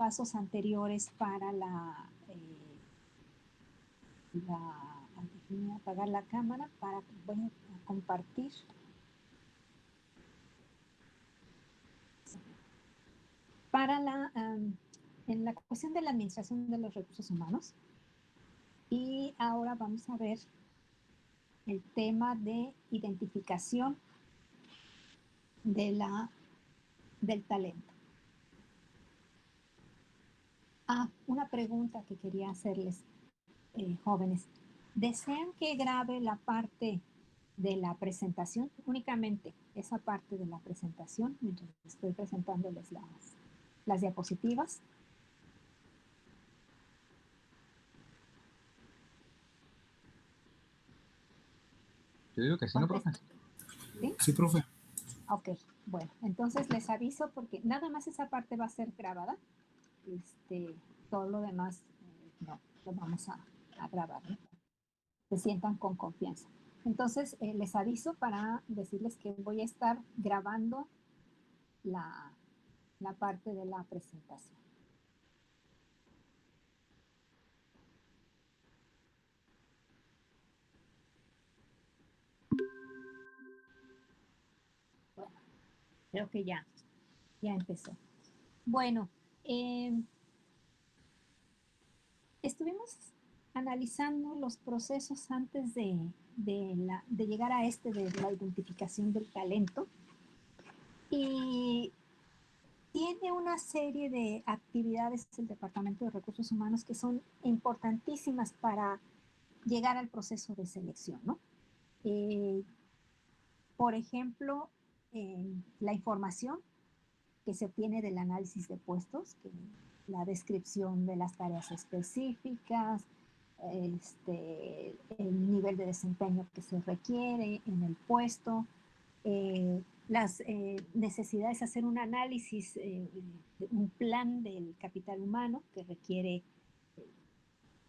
pasos anteriores para déjenme apagar la cámara para voy a compartir. Para en la cuestión de la administración de los recursos humanos. Y ahora vamos a ver el tema de identificación del talento. Una pregunta que quería hacerles, jóvenes. ¿Desean que grabe la parte de la presentación? Únicamente esa parte de la presentación, mientras estoy presentándoles las diapositivas. Yo digo que sí, ¿no, profe? ¿Sí? Sí, profe. Ok, bueno, entonces les aviso porque nada más esa parte va a ser grabada. Todo lo demás no, lo vamos a grabar, ¿no? Se sientan con confianza. Entonces les aviso para decirles que voy a estar grabando la parte de la presentación. Bueno, creo que ya empezó. Bueno, estuvimos analizando los procesos antes de llegar a de la identificación del talento, y tiene una serie de actividades el Departamento de Recursos Humanos que son importantísimas para llegar al proceso de selección, ¿no? Por ejemplo, la información que se obtiene del análisis de puestos, la descripción de las tareas específicas, el nivel de desempeño que se requiere en el puesto, las necesidades, hacer un análisis, un plan del capital humano que requiere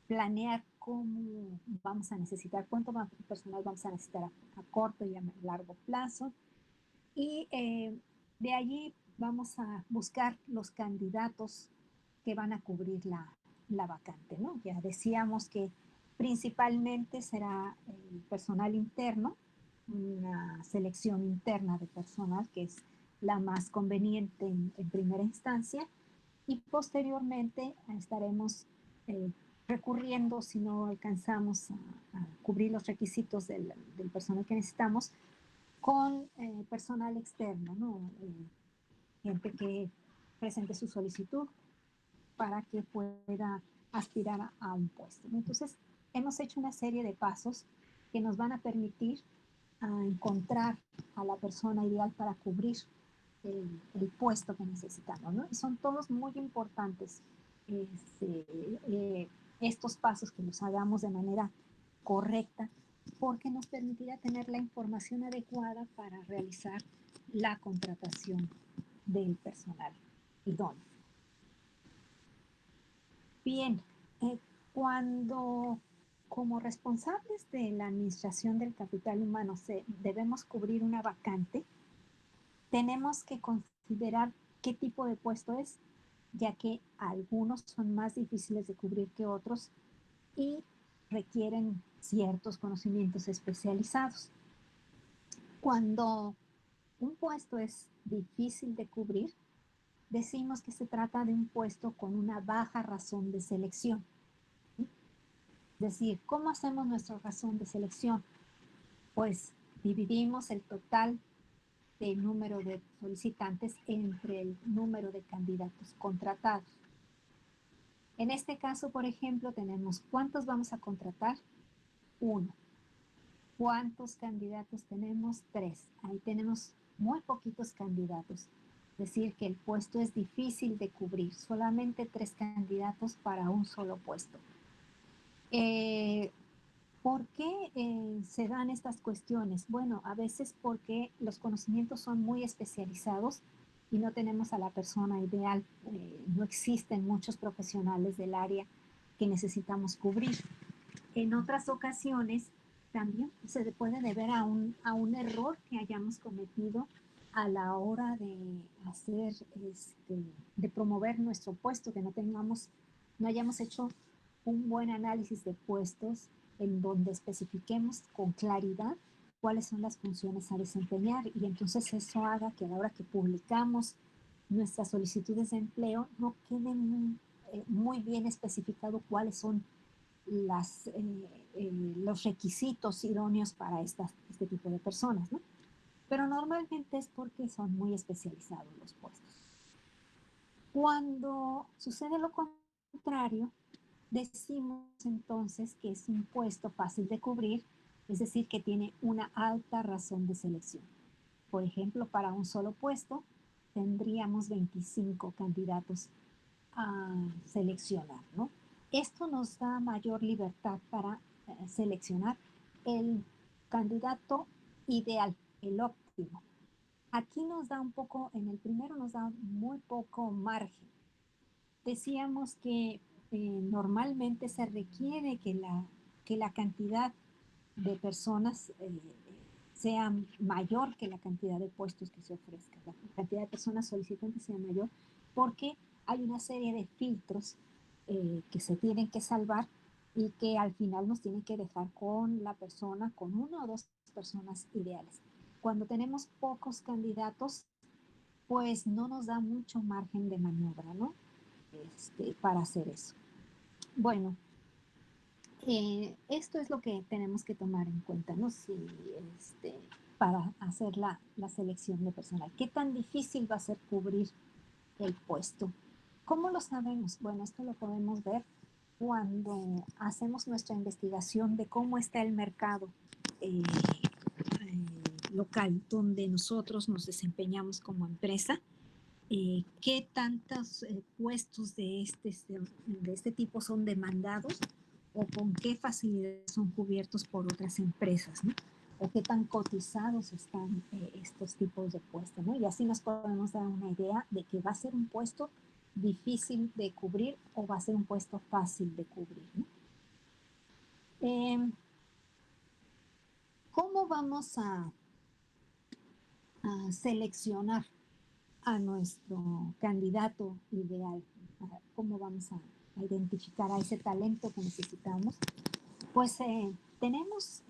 planear cómo vamos a necesitar, cuánto personal vamos a necesitar a corto y a largo plazo. Y de allí vamos a buscar los candidatos que van a cubrir la vacante, ¿no? Ya decíamos que principalmente será el personal interno, una selección interna de personal que es la más conveniente en primera instancia, y posteriormente estaremos recurriendo, si no alcanzamos a cubrir los requisitos del personal que necesitamos, con personal externo, ¿no? Gente que presente su solicitud para que pueda aspirar a un puesto, ¿no? Entonces, hemos hecho una serie de pasos que nos van a permitir encontrar a la persona ideal para cubrir el puesto que necesitamos, ¿no? Y son todos muy importantes estos pasos, que los hagamos de manera correcta, porque nos permitirá tener la información adecuada para realizar la contratación del personal idóneo. Bien, cuando como responsables de la administración del capital humano debemos cubrir una vacante, tenemos que considerar qué tipo de puesto es, ya que algunos son más difíciles de cubrir que otros y requieren ciertos conocimientos especializados. Cuando un puesto es difícil de cubrir, decimos que se trata de un puesto con una baja razón de selección. Es decir, ¿cómo hacemos nuestra razón de selección? Pues dividimos el total del número de solicitantes entre el número de candidatos contratados. En este caso, por ejemplo, tenemos ¿cuántos vamos a contratar? 1. ¿Cuántos candidatos tenemos? 3. Ahí tenemos muy poquitos candidatos. Es decir, que el puesto es difícil de cubrir. Solamente 3 candidatos para un solo puesto. ¿Por qué se dan estas cuestiones? Bueno, a veces porque los conocimientos son muy especializados y no tenemos a la persona ideal. No existen muchos profesionales del área que necesitamos cubrir. En otras ocasiones también se puede deber a un error que hayamos cometido a la hora de hacer, de promover nuestro puesto, que no hayamos hecho un buen análisis de puestos en donde especifiquemos con claridad cuáles son las funciones a desempeñar y entonces eso haga que a la hora que publicamos nuestras solicitudes de empleo no quede muy bien especificado cuáles son los requisitos idóneos para este tipo de personas, ¿no? Pero normalmente es porque son muy especializados los puestos. Cuando sucede lo contrario, decimos entonces que es un puesto fácil de cubrir, es decir, que tiene una alta razón de selección. Por ejemplo, para un solo puesto tendríamos 25 candidatos a seleccionar, ¿no? Esto nos da mayor libertad para seleccionar el candidato ideal, el óptimo. Aquí nos da un poco, en el primero nos da muy poco margen. Decíamos que normalmente se requiere que la cantidad de personas sea mayor que la cantidad de puestos que se ofrezcan. La cantidad de personas solicitantes sea mayor porque hay una serie de filtros que se tienen que salvar y que al final nos tienen que dejar con la persona, con una o dos personas ideales. Cuando tenemos pocos candidatos, pues no nos da mucho margen de maniobra, ¿no? Para hacer eso. Bueno, esto es lo que tenemos que tomar en cuenta, ¿no? Si, para hacer la selección de personal. ¿Qué tan difícil va a ser cubrir el puesto? ¿Cómo lo sabemos? Bueno, esto lo podemos ver cuando hacemos nuestra investigación de cómo está el mercado local donde nosotros nos desempeñamos como empresa. ¿Qué tantos puestos de este tipo son demandados o con qué facilidades son cubiertos por otras empresas, ¿no? O qué tan cotizados están estos tipos de puestos, ¿no? Y así nos podemos dar una idea de que va a ser un puesto difícil de cubrir o va a ser un puesto fácil de cubrir, ¿no? ¿Cómo vamos a seleccionar a nuestro candidato ideal? ¿Cómo vamos a identificar a ese talento que necesitamos? Pues tenemos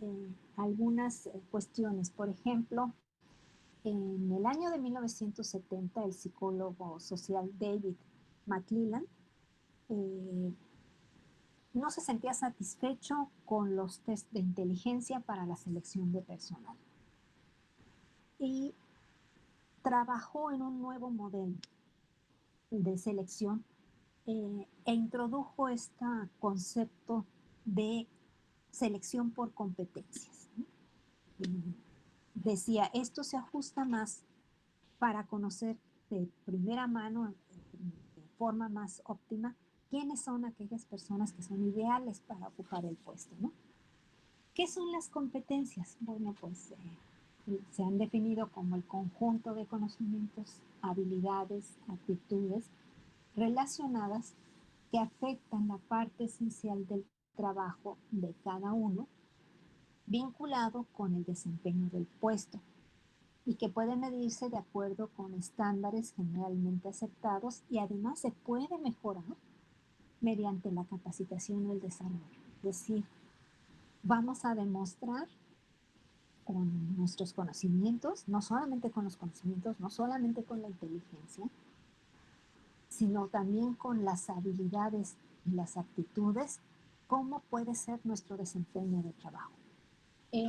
algunas cuestiones. Por ejemplo, en el año de 1970, el psicólogo social David McClelland no se sentía satisfecho con los test de inteligencia para la selección de personal. Y trabajó en un nuevo modelo de selección e introdujo este concepto de selección por competencias, ¿no? Decía, esto se ajusta más para conocer de primera mano, de forma más óptima, quiénes son aquellas personas que son ideales para ocupar el puesto, ¿no? ¿Qué son las competencias? Bueno, pues se han definido como el conjunto de conocimientos, habilidades, actitudes relacionadas que afectan la parte esencial del trabajo de cada uno, vinculado con el desempeño del puesto y que puede medirse de acuerdo con estándares generalmente aceptados y además se puede mejorar mediante la capacitación o el desarrollo. Es decir, vamos a demostrar con nuestros conocimientos, no solamente con los conocimientos, no solamente con la inteligencia, sino también con las habilidades y las aptitudes, cómo puede ser nuestro desempeño de trabajo.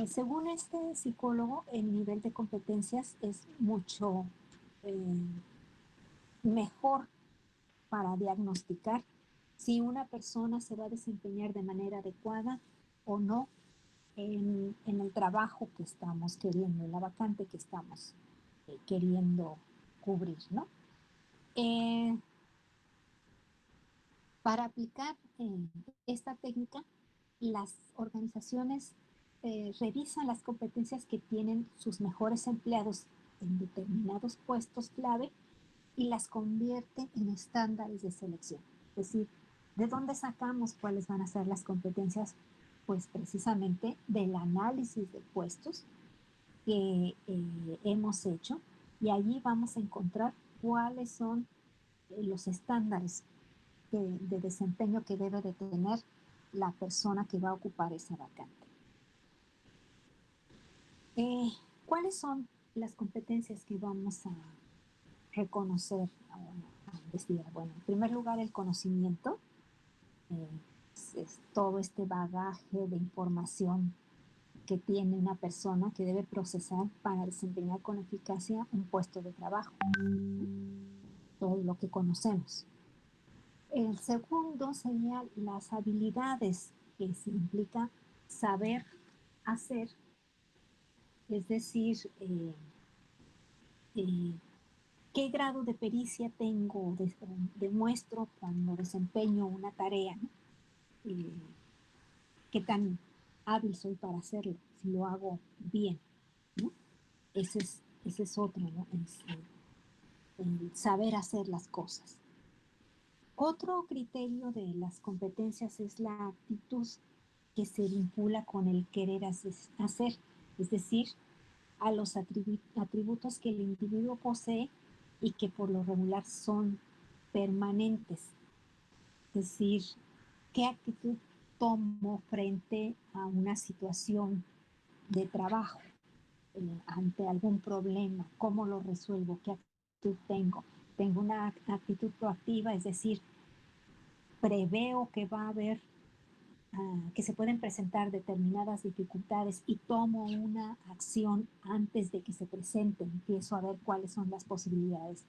Según este psicólogo, el nivel de competencias es mucho mejor para diagnosticar si una persona se va a desempeñar de manera adecuada o no en el trabajo que estamos queriendo, en la vacante que estamos queriendo cubrir, ¿no? Para aplicar esta técnica, las organizaciones revisan las competencias que tienen sus mejores empleados en determinados puestos clave y las convierten en estándares de selección. Es decir, ¿de dónde sacamos cuáles van a ser las competencias? Pues precisamente del análisis de puestos que hemos hecho Y allí vamos a encontrar cuáles son los estándares de desempeño que debe de tener la persona que va a ocupar esa vacante. ¿Cuáles son las competencias que vamos a reconocer a investigar? Bueno, en primer lugar, el conocimiento, es todo este bagaje de información que tiene una persona que debe procesar para desempeñar con eficacia un puesto de trabajo, todo lo que conocemos. El segundo sería las habilidades, que implica saber hacer, es decir, eh, qué grado de pericia tengo, demuestro cuando desempeño una tarea, ¿no? Qué tan hábil soy para hacerlo, si lo hago bien, ¿no? Ese es otro, ¿no? Es, el saber hacer las cosas. Otro criterio de las competencias es la actitud que se vincula con el querer hacer, es decir, a los atributos que el individuo posee y que por lo regular son permanentes. Es decir, qué actitud tomo frente a una situación de trabajo, ante algún problema, cómo lo resuelvo, qué actitud tengo. Tengo una actitud proactiva, es decir, preveo que va a haber, que se pueden presentar determinadas dificultades y tomo una acción antes de que se presenten, empiezo a ver cuáles son las posibilidades.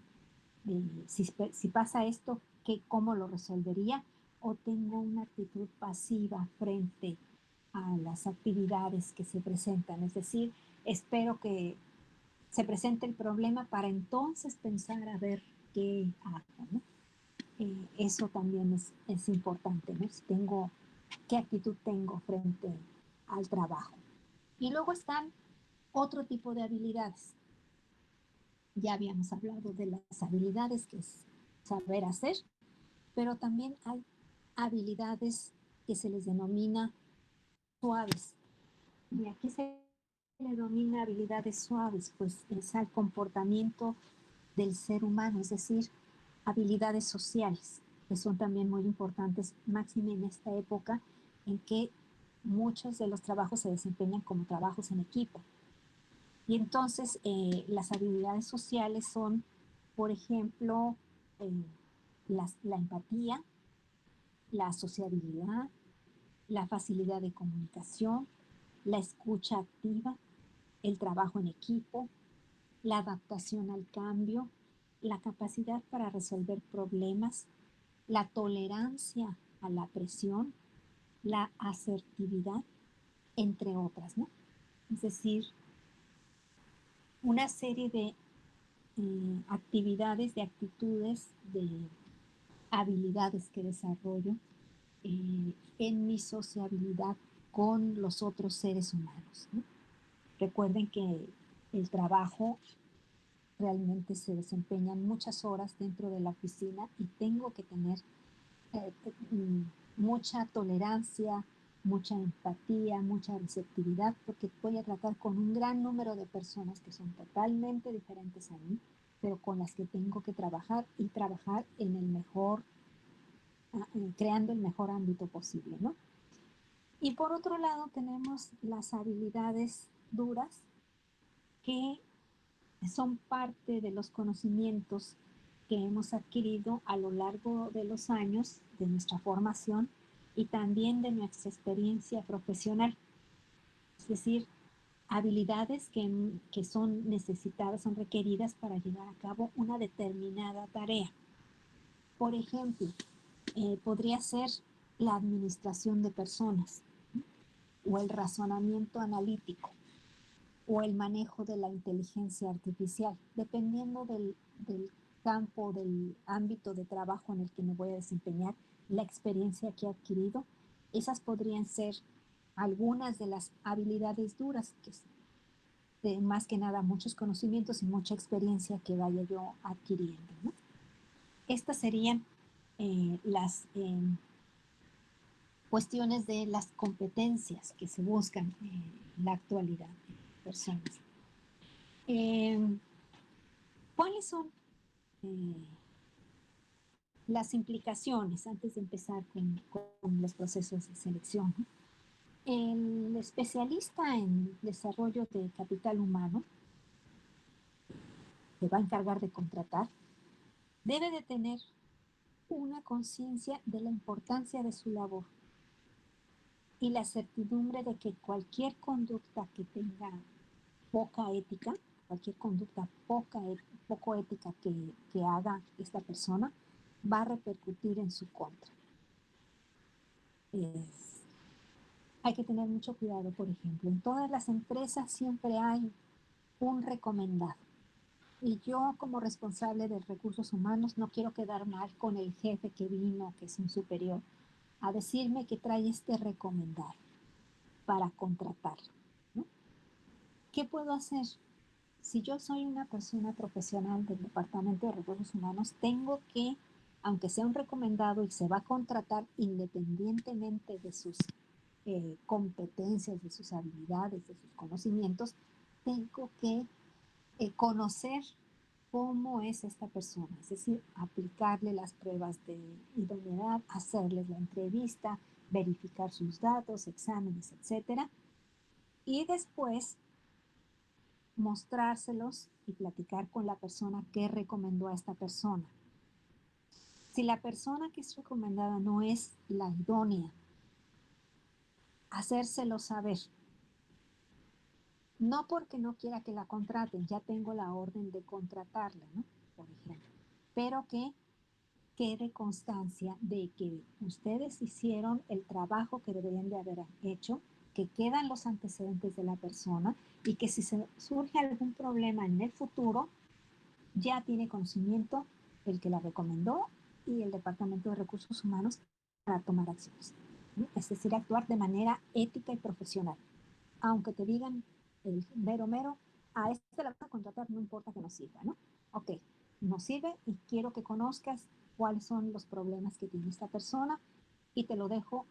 Si pasa esto, ¿cómo lo resolvería? O tengo una actitud pasiva frente a las actividades que se presentan, es decir, espero que se presente el problema para entonces pensar a ver qué hago, ¿no? Eso también es importante, ¿no? Si tengo, qué actitud tengo frente al trabajo. Y luego están otro tipo de habilidades. Ya habíamos hablado de las habilidades, que es saber hacer, pero también hay habilidades que se les denomina suaves. ¿Y aquí se le denomina habilidades suaves? Pues es al comportamiento del ser humano, es decir, habilidades sociales, que son también muy importantes, máxime en esta época en que muchos de los trabajos se desempeñan como trabajos en equipo. Y entonces las habilidades sociales son, por ejemplo, eh, la empatía, la sociabilidad, la facilidad de comunicación, la escucha activa, el trabajo en equipo, la adaptación al cambio, la capacidad para resolver problemas, la tolerancia a la presión, la asertividad, entre otras, ¿no? Es decir, una serie de actividades, de actitudes, de habilidades que desarrollo en mi sociabilidad con los otros seres humanos, ¿no? Recuerden que el trabajo realmente se desempeñan muchas horas dentro de la oficina y tengo que tener eh, mucha tolerancia, mucha empatía, mucha receptividad, porque voy a tratar con un gran número de personas que son totalmente diferentes a mí, pero con las que tengo que trabajar y trabajar en el mejor, creando el mejor ámbito posible, ¿no? Y por otro lado tenemos las habilidades duras, que son parte de los conocimientos que hemos adquirido a lo largo de los años de nuestra formación y también de nuestra experiencia profesional. Es decir, habilidades que son necesitadas, son requeridas para llevar a cabo una determinada tarea. Por ejemplo, podría ser la administración de personas o el razonamiento analítico o el manejo de la inteligencia artificial, dependiendo del campo, del ámbito de trabajo en el que me voy a desempeñar, la experiencia que he adquirido. Esas podrían ser algunas de las habilidades duras, que es más que nada muchos conocimientos y mucha experiencia que vaya yo adquiriendo, ¿no? Estas serían las cuestiones de las competencias que se buscan en la actualidad de personas. ¿Cuáles son eh, las implicaciones antes de empezar con los procesos de selección? El especialista en desarrollo de capital humano que va a encargar de contratar debe de tener una conciencia de la importancia de su labor y la certidumbre de que cualquier conducta que tenga poca ética, cualquier conducta poco ética que haga esta persona, va a repercutir en su contra. Es, hay que tener mucho cuidado, por ejemplo, en todas las empresas siempre hay un recomendado. Y yo como responsable de recursos humanos no quiero quedar mal con el jefe que vino, que es un superior, a decirme que trae este recomendado para contratarlo, ¿no? ¿Qué puedo hacer? Si yo soy una persona profesional del Departamento de Recursos Humanos, tengo que, aunque sea un recomendado y se va a contratar independientemente de sus competencias, de sus habilidades, de sus conocimientos, tengo que conocer cómo es esta persona, es decir, aplicarle las pruebas de idoneidad, hacerles la entrevista, verificar sus datos, exámenes, etcétera, y después mostrárselos y platicar con la persona que recomendó a esta persona. Si la persona que es recomendada no es la idónea, hacérselo saber. No porque no quiera que la contraten, ya tengo la orden de contratarla, ¿no? Por ejemplo. Pero que quede constancia de que ustedes hicieron el trabajo que deberían de haber hecho, que quedan los antecedentes de la persona y que si surge algún problema en el futuro, ya tiene conocimiento el que la recomendó y el Departamento de Recursos Humanos para tomar acciones, ¿no? Es decir, actuar de manera ética y profesional. Aunque te digan el mero, a este la vas a contratar, no importa que no sirva, ¿no? Ok, no sirve y quiero que conozcas cuáles son los problemas que tiene esta persona y te lo dejo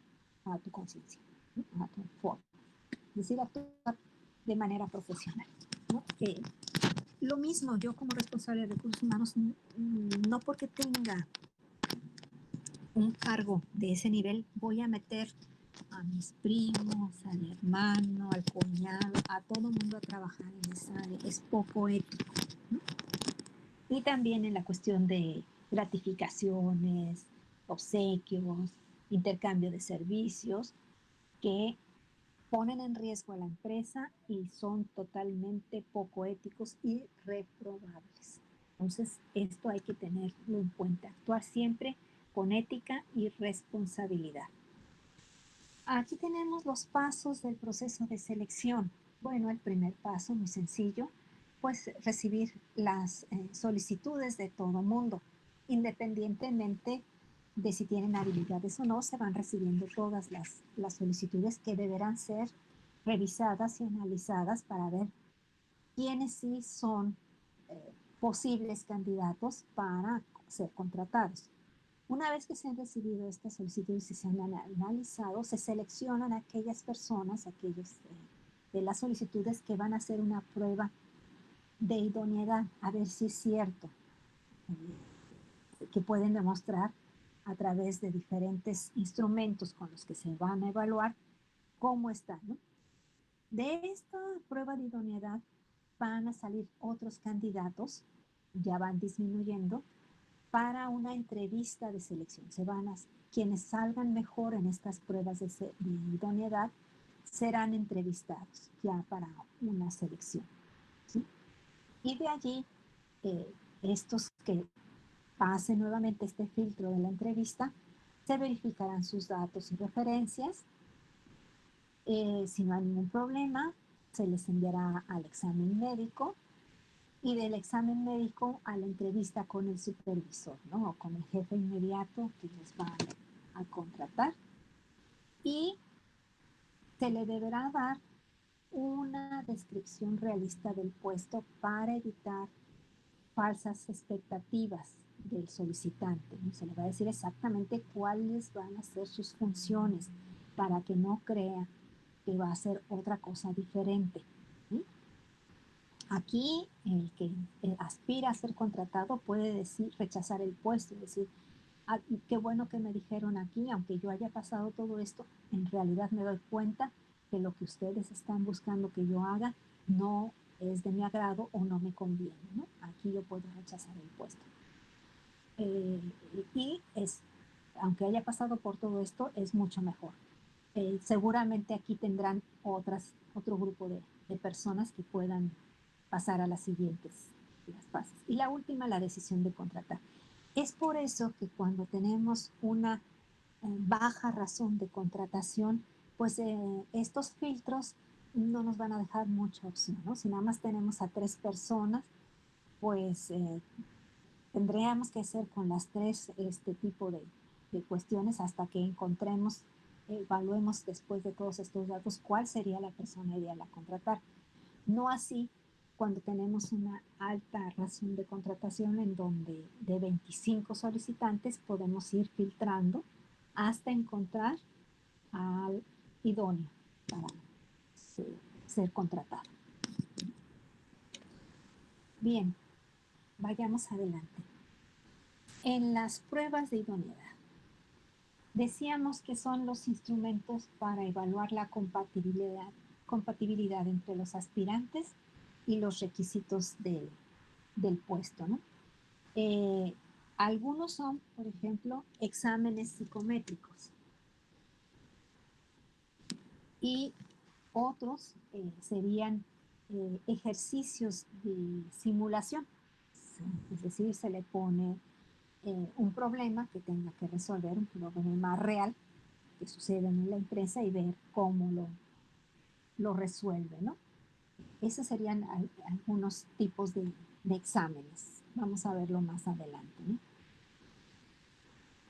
a tu conciencia, ¿no? A tu forma. Es decir, actuar de manera profesional, ¿no? Lo mismo, yo como responsable de recursos humanos, no porque tenga un cargo de ese nivel, voy a meter a mis primos, al hermano, al cuñado, a todo mundo a trabajar en esa área. Es poco ético, ¿no? Y también en la cuestión de gratificaciones, obsequios, intercambio de servicios, que ponen en riesgo a la empresa y son totalmente poco éticos y reprobables. Entonces, esto hay que tenerlo en cuenta, actuar siempre con ética y responsabilidad. Aquí tenemos los pasos del proceso de selección. Bueno, el primer paso, muy sencillo, pues recibir las solicitudes de todo mundo, independientemente de si tienen habilidades o no, se van recibiendo todas las solicitudes que deberán ser revisadas y analizadas para ver quiénes sí son posibles candidatos para ser contratados. Una vez que se han recibido estas solicitudes y se han analizado, se seleccionan aquellas personas, aquellos de las solicitudes que van a hacer una prueba de idoneidad, a ver si es cierto, que pueden demostrar a través de diferentes instrumentos con los que se van a evaluar cómo están, ¿no? De esta prueba de idoneidad van a salir otros candidatos, ya van disminuyendo, para una entrevista de selección. Quienes salgan mejor en estas pruebas de idoneidad serán entrevistados ya para una selección, ¿sí? Y de allí, estos que pasen nuevamente este filtro de la entrevista, se verificarán sus datos y referencias. Si no hay ningún problema, se les enviará al examen médico y del examen médico a la entrevista con el supervisor, ¿no? O con el jefe inmediato que les va a contratar. Y se le deberá dar una descripción realista del puesto para evitar falsas expectativas del solicitante, ¿no? Se le va a decir exactamente cuáles van a ser sus funciones para que no crea que va a ser otra cosa diferente, ¿sí? Aquí el que aspira a ser contratado puede decir, rechazar el puesto, es decir, ah, qué bueno que me dijeron aquí, aunque yo haya pasado todo esto, en realidad me doy cuenta que lo que ustedes están buscando que yo haga no es de mi agrado o no me conviene, ¿no? Aquí yo puedo rechazar el puesto. Eh, y es, aunque haya pasado por todo esto, es mucho mejor. Seguramente aquí tendrán otro grupo de personas que puedan pasar a las siguientes las fases. Y la última, la decisión de contratar. Es por eso que cuando tenemos una baja razón de contratación, pues estos filtros no nos van a dejar mucha opción, ¿no? Si nada más tenemos a 3 personas, pues tendríamos que hacer con las 3 este tipo de cuestiones hasta que encontremos, evaluemos después de todos estos datos cuál sería la persona ideal a contratar. No así cuando tenemos una alta razón de contratación en donde de 25 solicitantes podemos ir filtrando hasta encontrar al idóneo para ser contratado. Bien, vayamos adelante. En las pruebas de idoneidad, decíamos que son los instrumentos para evaluar la compatibilidad entre los aspirantes y los requisitos del puesto, ¿no? Eh, Algunos son, por ejemplo, exámenes psicométricos y otros serían ejercicios de simulación. Es decir, se le pone un problema que tenga que resolver, un problema real que sucede en la empresa y ver cómo lo resuelve, ¿no? Esos serían algunos tipos de exámenes. Vamos a verlo más adelante, ¿no?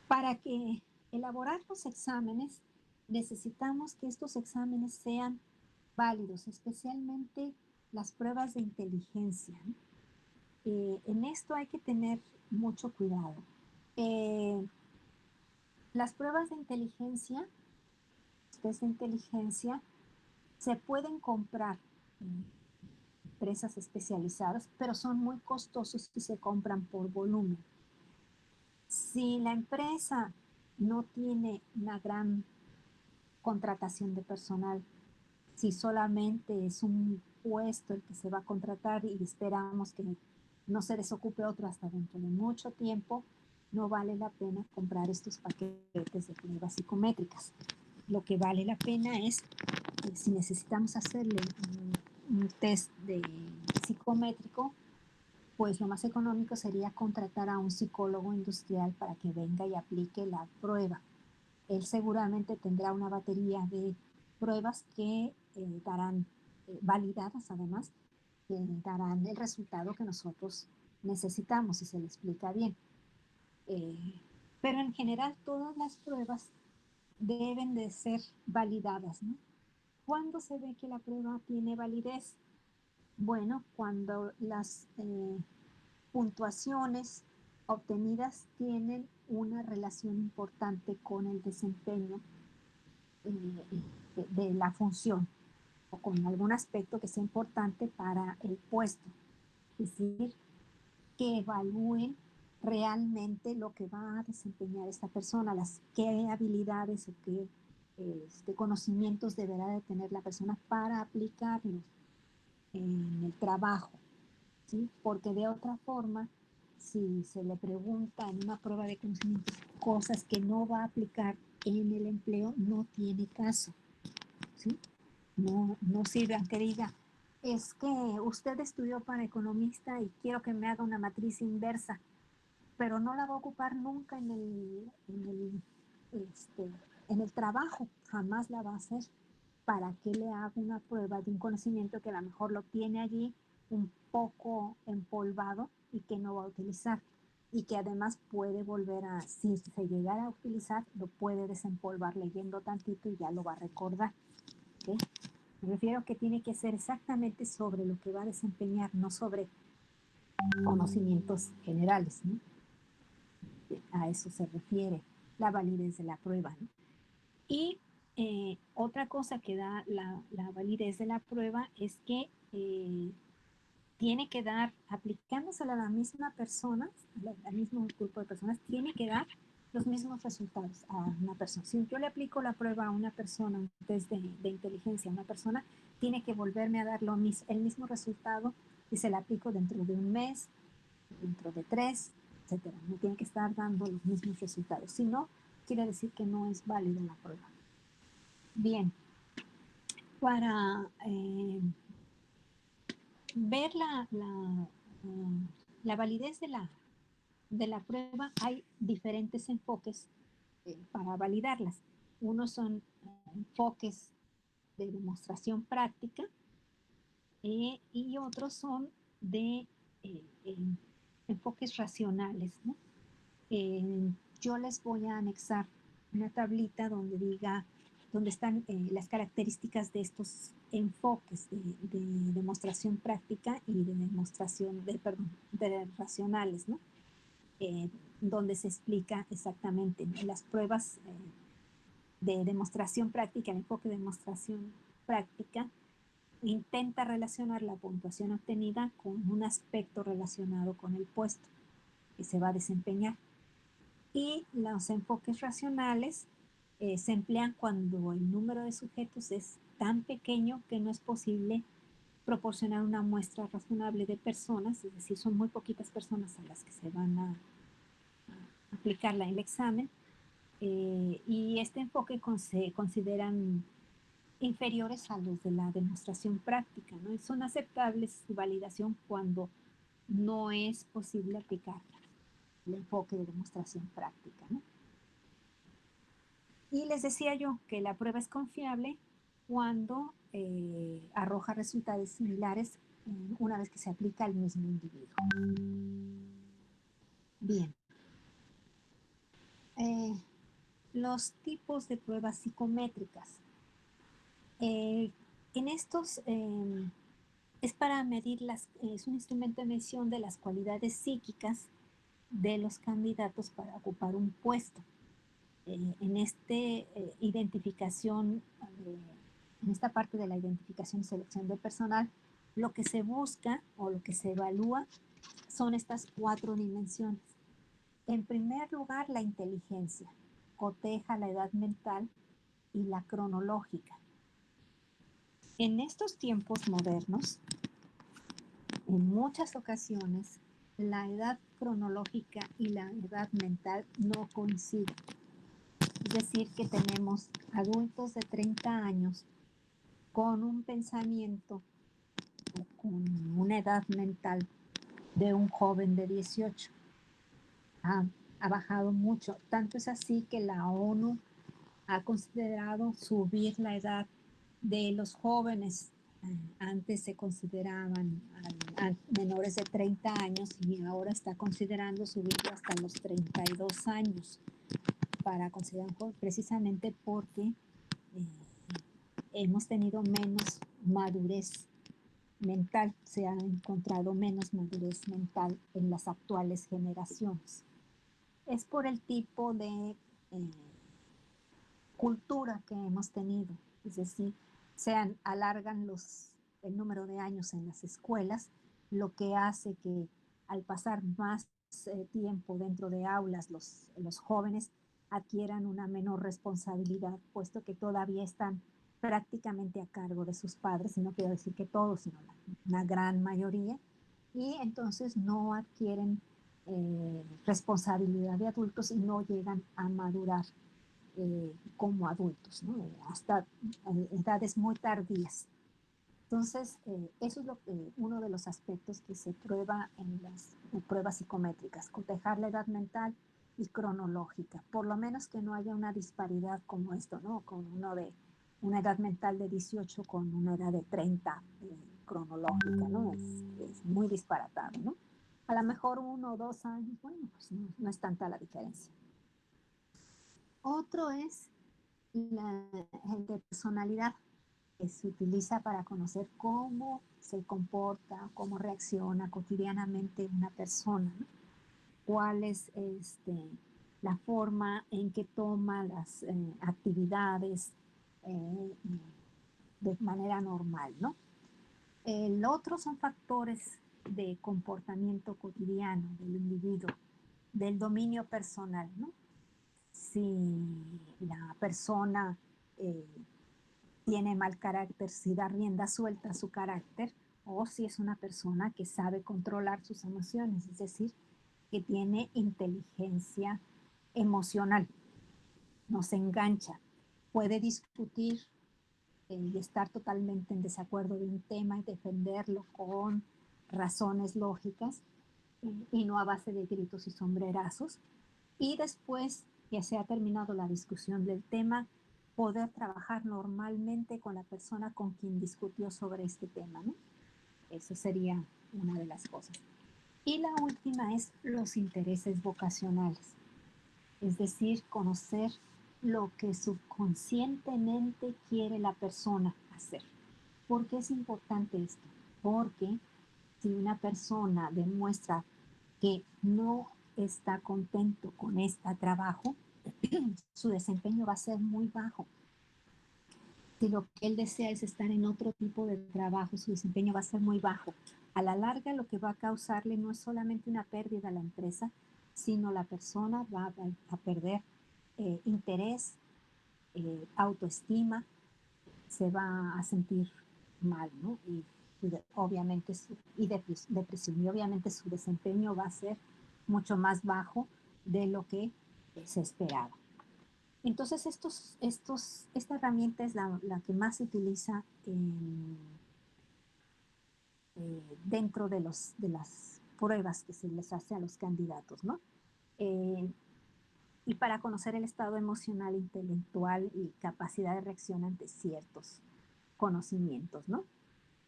Para que elaborar los exámenes, necesitamos que estos exámenes sean válidos, especialmente las pruebas de inteligencia, ¿no? En esto hay que tener mucho cuidado. Eh, las pruebas test de inteligencia, se pueden comprar en empresas especializadas, pero son muy costosos si se compran por volumen. Si la empresa no tiene una gran contratación de personal, si solamente es un puesto el que se va a contratar y esperamos que no se desocupe otro hasta dentro de mucho tiempo, no vale la pena comprar estos paquetes de pruebas psicométricas. Lo que vale la pena es, si necesitamos hacerle un test de psicométrico, pues lo más económico sería contratar a un psicólogo industrial para que venga y aplique la prueba. Él seguramente tendrá una batería de pruebas que darán, validadas además, que darán el resultado que nosotros necesitamos si se le explica bien. Pero en general todas las pruebas deben de ser validadas, ¿no? ¿Cuándo se ve que la prueba tiene validez? Bueno, cuando las puntuaciones obtenidas tienen una relación importante con el desempeño de la función o con algún aspecto que sea importante para el puesto. Es decir, que evalúen realmente lo que va a desempeñar esta persona, qué habilidades o qué conocimientos deberá de tener la persona para aplicarlos en el trabajo, ¿sí? Porque de otra forma, si se le pregunta en una prueba de conocimientos cosas que no va a aplicar en el empleo, no tiene caso, ¿sí? No sirve, aunque diga, es que usted estudió para economista y quiero que me haga una matriz inversa, pero no la va a ocupar nunca en el trabajo, jamás la va a hacer. ¿Para qué le hago una prueba de un conocimiento que a lo mejor lo tiene allí un poco empolvado y que no va a utilizar? Y que además puede volver a, si se llegara a utilizar, lo puede desempolvar leyendo tantito y ya lo va a recordar. ¿Okay? Me refiero a que tiene que ser exactamente sobre lo que va a desempeñar, no sobre conocimientos generales, ¿no? A eso se refiere la validez de la prueba, ¿no? Y otra cosa que da la validez de la prueba es que tiene que dar, aplicándosela a la misma persona, al mismo grupo de personas, tiene que dar los mismos resultados a una persona. Si yo le aplico la prueba a una persona, un test de inteligencia a una persona, tiene que volverme a dar el mismo resultado y se la aplico dentro de un mes, dentro de 3, etcétera. Me tiene que estar dando los mismos resultados. Si no, quiere decir que no es válida la prueba. Bien, para ver la validez de la prueba, hay diferentes enfoques para validarlas. Unos son enfoques de demostración práctica y otros son de enfoques racionales, ¿no? Yo les voy a anexar una tablita donde diga, donde están las características de estos enfoques de demostración práctica y de demostración de racionales, ¿no? Donde se explica exactamente, ¿no? Las pruebas de demostración práctica, el enfoque de demostración práctica intenta relacionar la puntuación obtenida con un aspecto relacionado con el puesto que se va a desempeñar. Y los enfoques racionales se emplean cuando el número de sujetos es tan pequeño que no es posible proporcionar una muestra razonable de personas, es decir, son muy poquitas personas a las que se van a aplicar el examen, y este enfoque se consideran inferiores a los de la demostración práctica, ¿no? Son aceptables su validación cuando no es posible aplicar el enfoque de demostración práctica, ¿no? Y les decía yo que la prueba es confiable cuando arroja resultados similares una vez que se aplica al mismo individuo. Bien. Los tipos de pruebas psicométricas. En estos es para medir es un instrumento de medición de las cualidades psíquicas de los candidatos para ocupar un puesto. En identificación, en esta parte de la identificación y selección de personal, lo que se busca o lo que se evalúa son estas 4 dimensiones. En primer lugar, la inteligencia, coteja la edad mental y la cronológica. En estos tiempos modernos, en muchas ocasiones, la edad cronológica y la edad mental no coinciden. Es decir, que tenemos adultos de 30 años con un pensamiento o con una edad mental de un joven de 18. Ha bajado mucho. Tanto es así que la ONU ha considerado subir la edad de los jóvenes. Antes se consideraban menores de 30 años y ahora está considerando subirlo hasta los 32 años para considerar precisamente porque hemos tenido menos madurez mental, se ha encontrado menos madurez mental en las actuales generaciones. Es por el tipo de cultura que hemos tenido, es decir, alargan el número de años en las escuelas, lo que hace que al pasar más tiempo dentro de aulas los jóvenes adquieran una menor responsabilidad, puesto que todavía están prácticamente a cargo de sus padres, y no quiero decir que todos, sino una gran mayoría, y entonces no adquieren responsabilidad de adultos y no llegan a madurar como adultos, ¿no? Hasta edades muy tardías. Entonces, eso es uno de los aspectos que se prueba en las pruebas psicométricas, cotejar la edad mental y cronológica, por lo menos que no haya una disparidad como esto, ¿no? Con uno de una edad mental de 18 con una edad de 30 cronológica, ¿no? Es muy disparatado, ¿no? A lo mejor 1 o 2 años, bueno, pues no es tanta la diferencia. Otro es el de personalidad, que se utiliza para conocer cómo se comporta, cómo reacciona cotidianamente una persona, ¿no? Cuál es la forma en que toma las actividades de manera normal, ¿no? El otro son factores de comportamiento cotidiano del individuo, del dominio personal, ¿no? Si la persona tiene mal carácter, si da rienda suelta a su carácter, o si es una persona que sabe controlar sus emociones, es decir, que tiene inteligencia emocional, no se engancha, puede discutir y estar totalmente en desacuerdo de un tema y defenderlo con razones lógicas y no a base de gritos y sombrerazos. Y después que se ha terminado la discusión del tema, poder trabajar normalmente con la persona con quien discutió sobre este tema, ¿no? Eso sería una de las cosas. Y la última es los intereses vocacionales, es decir, conocer lo que subconscientemente quiere la persona hacer. ¿Por qué es importante esto? Porque si una persona demuestra que no está contento con este trabajo, su desempeño va a ser muy bajo. Si lo que él desea es estar en otro tipo de trabajo, su desempeño va a ser muy bajo. A la larga, lo que va a causarle no es solamente una pérdida a la empresa, sino la persona va a perder interés, autoestima, se va a sentir mal, ¿no? Obviamente depresión, y obviamente su desempeño va a ser mucho más bajo de lo que se esperaba. Entonces, esta herramienta es la que más se utiliza dentro de las pruebas que se les hace a los candidatos, ¿no? Eh, y para conocer el estado emocional, intelectual y capacidad de reacción ante ciertos conocimientos, ¿no?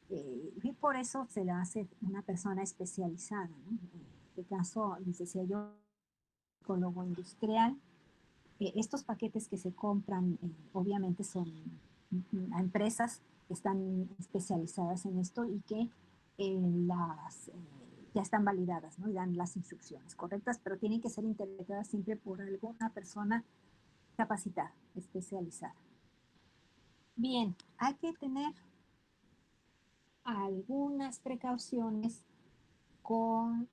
Y por eso se le hace una persona especializada, ¿no? En este caso, les decía yo, psicólogo industrial. Estos paquetes que se compran, obviamente son a empresas que están especializadas en esto y que ya están validadas, ¿no? Y dan las instrucciones correctas, pero tienen que ser interpretadas siempre por alguna persona capacitada, especializada. Bien, hay que tener algunas precauciones con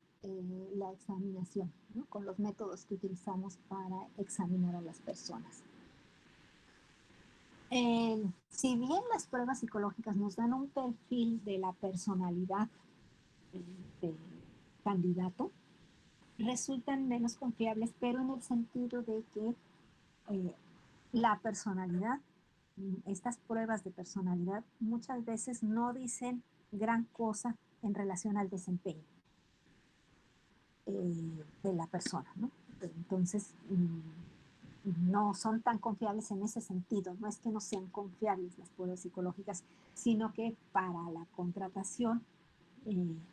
la examinación, ¿no? Con los métodos que utilizamos para examinar a las personas. Si bien las pruebas psicológicas nos dan un perfil de la personalidad del candidato, resultan menos confiables, pero en el sentido de que la personalidad, estas pruebas de personalidad muchas veces no dicen gran cosa en relación al desempeño de la persona, ¿no? Entonces, no son tan confiables en ese sentido. No es que no sean confiables las pruebas psicológicas, sino que para la contratación,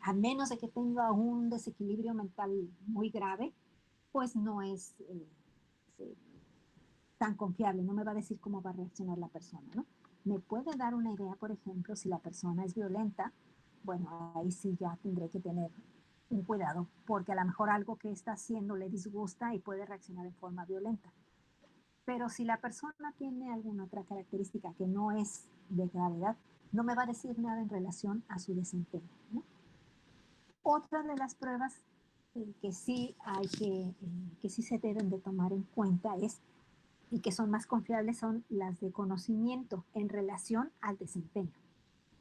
a menos de que tenga un desequilibrio mental muy grave, pues no es tan confiable, no me va a decir cómo va a reaccionar la persona, ¿no? Me puede dar una idea, por ejemplo, si la persona es violenta, bueno, ahí sí ya tendré que tener un cuidado, porque a lo mejor algo que está haciendo le disgusta y puede reaccionar en forma violenta. Pero si la persona tiene alguna otra característica que no es de gravedad, no me va a decir nada en relación a su desempeño, ¿no? Otra de las pruebas que sí se deben de tomar en cuenta es, y que son más confiables, son las de conocimiento en relación al desempeño.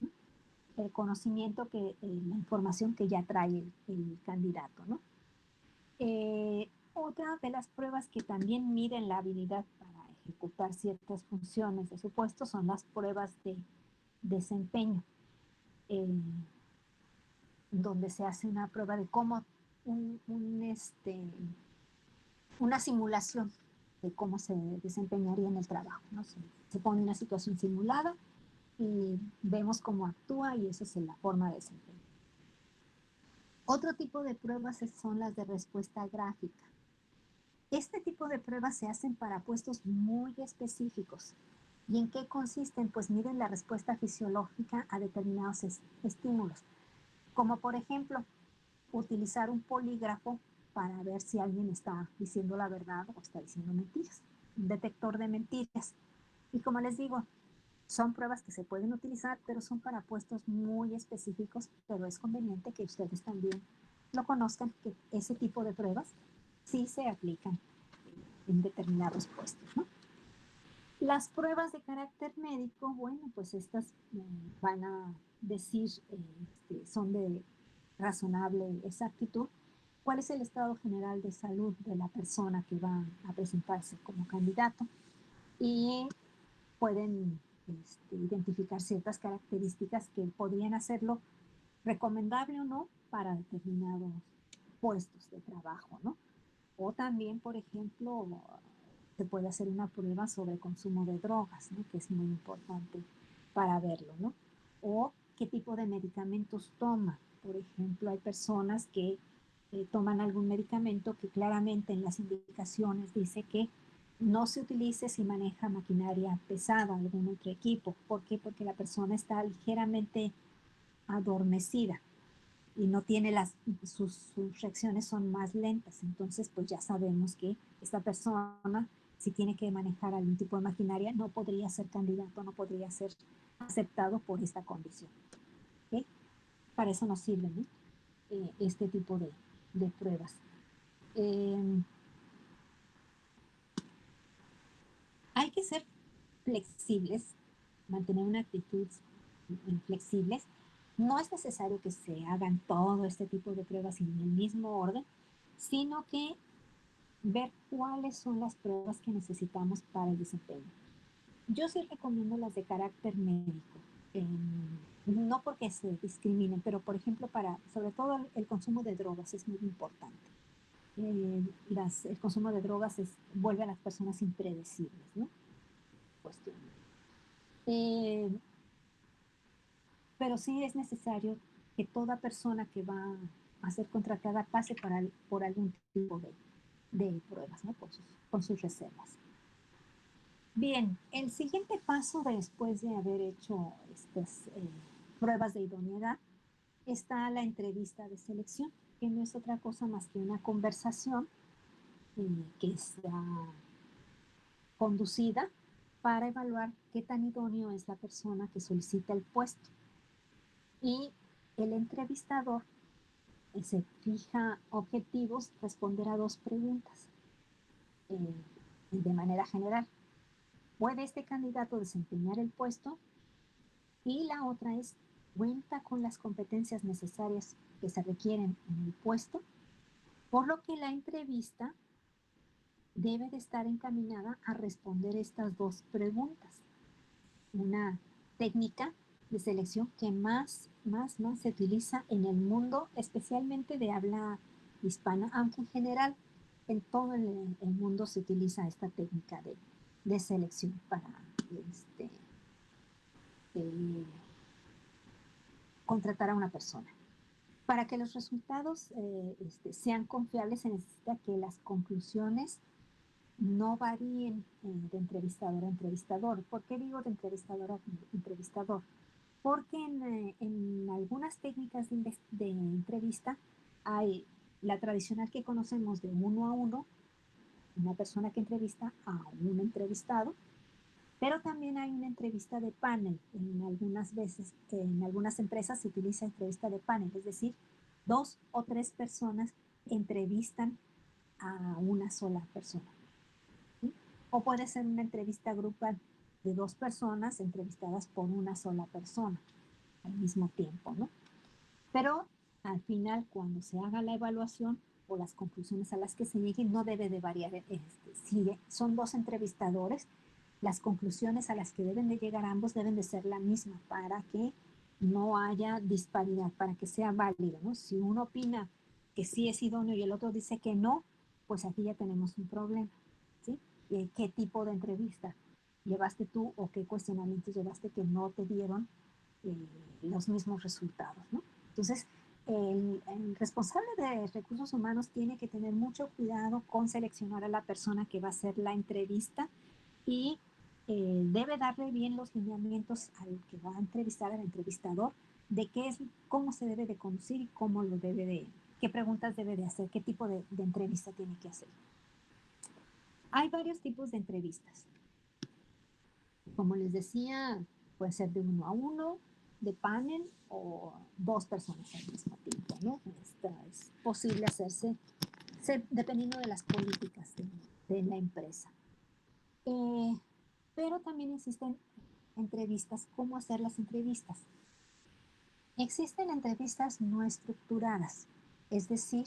¿No? El conocimiento, la información que ya trae el candidato, ¿no? Otra de las pruebas que también miden la habilidad para ejecutar ciertas funciones de su puesto son las pruebas de desempeño, eh, donde se hace una prueba de cómo una simulación de cómo se desempeñaría en el trabajo, ¿no? Se pone una situación simulada y vemos cómo actúa y esa es la forma de desempeño. Otro tipo de pruebas son las de respuesta gráfica. Este tipo de pruebas se hacen para puestos muy específicos. ¿Y en qué consisten? Pues miden la respuesta fisiológica a determinados estímulos, como por ejemplo utilizar un polígrafo para ver si alguien está diciendo la verdad o está diciendo mentiras, un detector de mentiras. Y como les digo, son pruebas que se pueden utilizar, pero son para puestos muy específicos, pero es conveniente que ustedes también lo conozcan, que ese tipo de pruebas sí se aplican en determinados puestos, ¿no? Las pruebas de carácter médico, bueno, pues estas van a decir, son de razonable exactitud, cuál es el estado general de salud de la persona que va a presentarse como candidato y pueden identificar ciertas características que podrían hacerlo recomendable o no para determinados puestos de trabajo, ¿no? O también, por ejemplo, se puede hacer una prueba sobre consumo de drogas, ¿no? Que es muy importante para verlo, ¿no? O qué tipo de medicamentos toma. Por ejemplo, hay personas que toman algún medicamento que claramente en las indicaciones dice que no se utilice si maneja maquinaria pesada, algún otro equipo. ¿Por qué? Porque la persona está ligeramente adormecida y no tiene sus reacciones son más lentas. Entonces, pues ya sabemos que esta persona, si tiene que manejar algún tipo de maquinaria, no podría ser candidato, no podría ser aceptado por esta condición. ¿Okay? Para eso nos sirven, ¿no? Este tipo de pruebas. Hay que ser flexibles, mantener una actitud flexibles. No es necesario que se hagan todo este tipo de pruebas en el mismo orden, sino que ver cuáles son las pruebas que necesitamos para el desempeño. Yo sí recomiendo las de carácter médico, no porque se discriminen, pero por ejemplo, sobre todo el consumo de drogas es muy importante. El consumo de drogas vuelve a las personas impredecibles, ¿no? Cuestión. Pero sí es necesario que toda persona que va a ser contratada pase por algún tipo de pruebas, ¿no? Con sus reservas. Bien, el siguiente paso después de haber hecho estas pruebas de idoneidad está la entrevista de selección, que no es otra cosa más que una conversación que está conducida para evaluar qué tan idóneo es la persona que solicita el puesto. Y el entrevistador se fija objetivos, responder a dos preguntas de manera general. ¿Puede este candidato desempeñar el puesto? Y la otra es, ¿cuenta con las competencias necesarias que se requieren en el puesto? Por lo que la entrevista debe de estar encaminada a responder estas dos preguntas. Una técnica de selección que más se utiliza en el mundo, especialmente de habla hispana, aunque en general en todo el mundo se utiliza esta técnica de selección para contratar a una persona. Para que los resultados sean confiables, se necesita que las conclusiones no varíen de entrevistador a entrevistador. ¿Por qué digo de entrevistador a entrevistador? Porque en algunas técnicas de entrevista hay la tradicional que conocemos de uno a uno, una persona que entrevista a un entrevistado, pero también hay una entrevista de panel. En algunas veces, en algunas empresas se utiliza entrevista de panel, es decir, 2 o 3 personas entrevistan a una sola persona. ¿Sí? O puede ser una entrevista grupal de 2 personas entrevistadas por una sola persona al mismo tiempo, ¿no? Pero al final, cuando se haga la evaluación o las conclusiones a las que se lleguen, no debe de variar. Si son 2 entrevistadores, las conclusiones a las que deben de llegar ambos deben de ser la misma para que no haya disparidad, para que sea válido, ¿no? Si uno opina que sí es idóneo y el otro dice que no, pues aquí ya tenemos un problema, ¿sí? ¿Qué tipo de entrevista llevaste tú o qué cuestionamientos llevaste que no te dieron los mismos resultados, ¿no? Entonces, el responsable de recursos humanos tiene que tener mucho cuidado con seleccionar a la persona que va a hacer la entrevista y debe darle bien los lineamientos al que va a entrevistar, al entrevistador, de cómo se debe de conducir y qué preguntas debe de hacer, qué tipo de entrevista tiene que hacer. Hay varios tipos de entrevistas. Como les decía puede ser de 1 a 1, de panel o 2 personas al mismo tiempo, ¿no? Es posible hacerse dependiendo de las políticas de la empresa. Pero también existen entrevistas. ¿Cómo hacer las entrevistas? Existen entrevistas no estructuradas, es decir,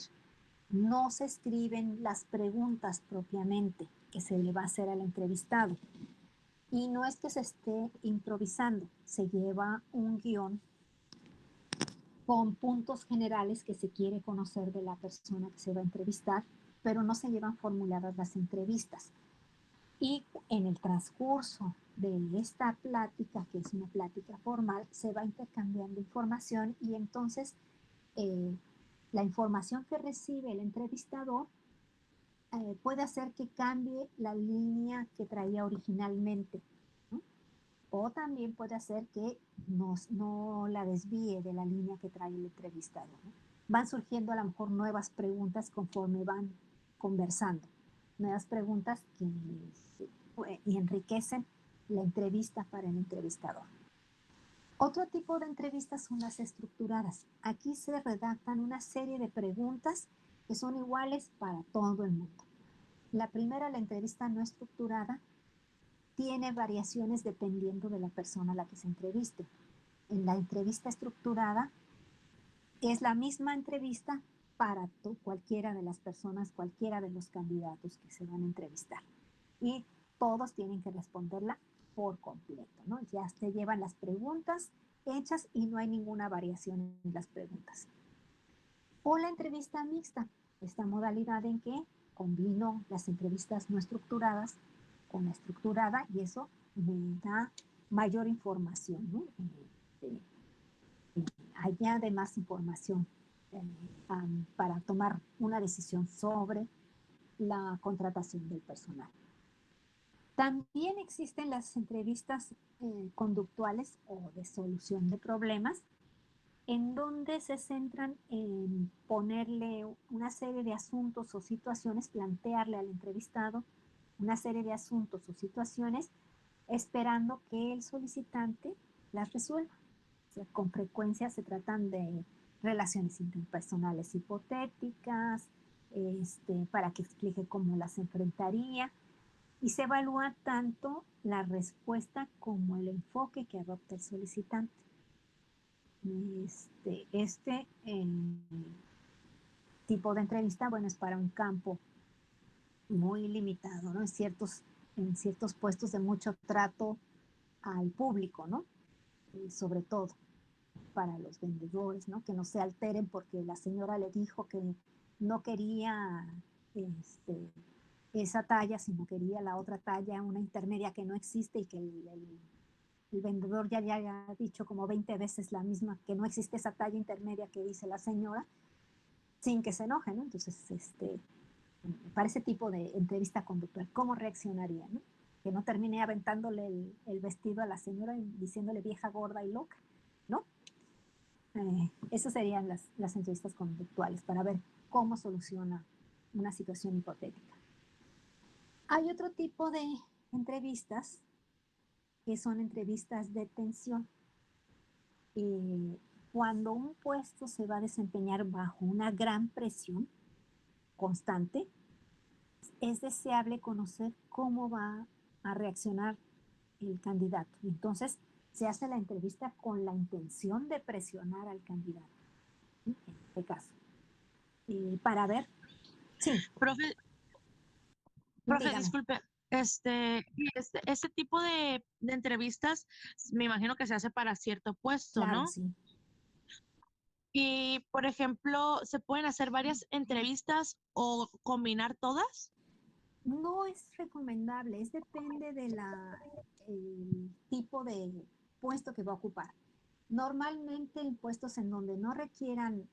no se escriben las preguntas propiamente que se le va a hacer al entrevistado. Y no es que se esté improvisando, se lleva un guión con puntos generales que se quiere conocer de la persona que se va a entrevistar, pero no se llevan formuladas las entrevistas. Y en el transcurso de esta plática, que es una plática formal, se va intercambiando información y entonces la información que recibe el entrevistador puede hacer que cambie la línea que traía originalmente, ¿no? O también puede hacer que no la desvíe de la línea que trae el entrevistador, ¿no? Van surgiendo a lo mejor nuevas preguntas conforme van conversando, nuevas preguntas que enriquecen la entrevista para el entrevistador. Otro tipo de entrevistas son las estructuradas. Aquí se redactan una serie de preguntas que son iguales para todo el mundo. La primera, la entrevista no estructurada, tiene variaciones dependiendo de la persona a la que se entreviste. En la entrevista estructurada es la misma entrevista para cualquiera de las personas, cualquiera de los candidatos que se van a entrevistar. Y todos tienen que responderla por completo, ¿no? Ya se llevan las preguntas hechas y no hay ninguna variación en las preguntas. O la entrevista mixta, esta modalidad en que combino las entrevistas no estructuradas con la estructurada y eso me da mayor información, ¿no? Añade más información para tomar una decisión sobre la contratación del personal. También existen las entrevistas conductuales o de solución de problemas, en donde se centran en ponerle una serie de asuntos o situaciones, plantearle al entrevistado una serie de asuntos o situaciones, esperando que el solicitante las resuelva. O sea, con frecuencia se tratan de relaciones interpersonales hipotéticas, para que explique cómo las enfrentaría, y se evalúa tanto la respuesta como el enfoque que adopta el solicitante. Tipo de entrevista, bueno, es para un campo muy limitado, ¿no? En ciertos puestos de mucho trato al público, ¿no? Sobre todo para los vendedores, ¿no? Que no se alteren porque la señora le dijo que no quería esa talla, sino quería la otra talla, una intermedia que no existe y que el vendedor ya le haya dicho como 20 veces la misma, que no existe esa talla intermedia que dice la señora, sin que se enoje, ¿no? Entonces, para ese tipo de entrevista conductual, ¿cómo reaccionaría, no? Que no termine aventándole el vestido a la señora y diciéndole vieja, gorda y loca, ¿no? Esas serían las entrevistas conductuales para ver cómo soluciona una situación hipotética. Hay otro tipo de entrevistas que son entrevistas de tensión. Cuando un puesto se va a desempeñar bajo una gran presión constante, es deseable conocer cómo va a reaccionar el candidato. Entonces, se hace la entrevista con la intención de presionar al candidato, ¿sí? En este caso. Para ver, sí, Profe, dígame. disculpe, este tipo de entrevistas, me imagino que se hace para cierto puesto, Claro, ¿no? sí. Y, por ejemplo, ¿se pueden hacer varias entrevistas o combinar todas? No es recomendable, depende del tipo de puesto que va a ocupar. Normalmente en puestos en donde no requieran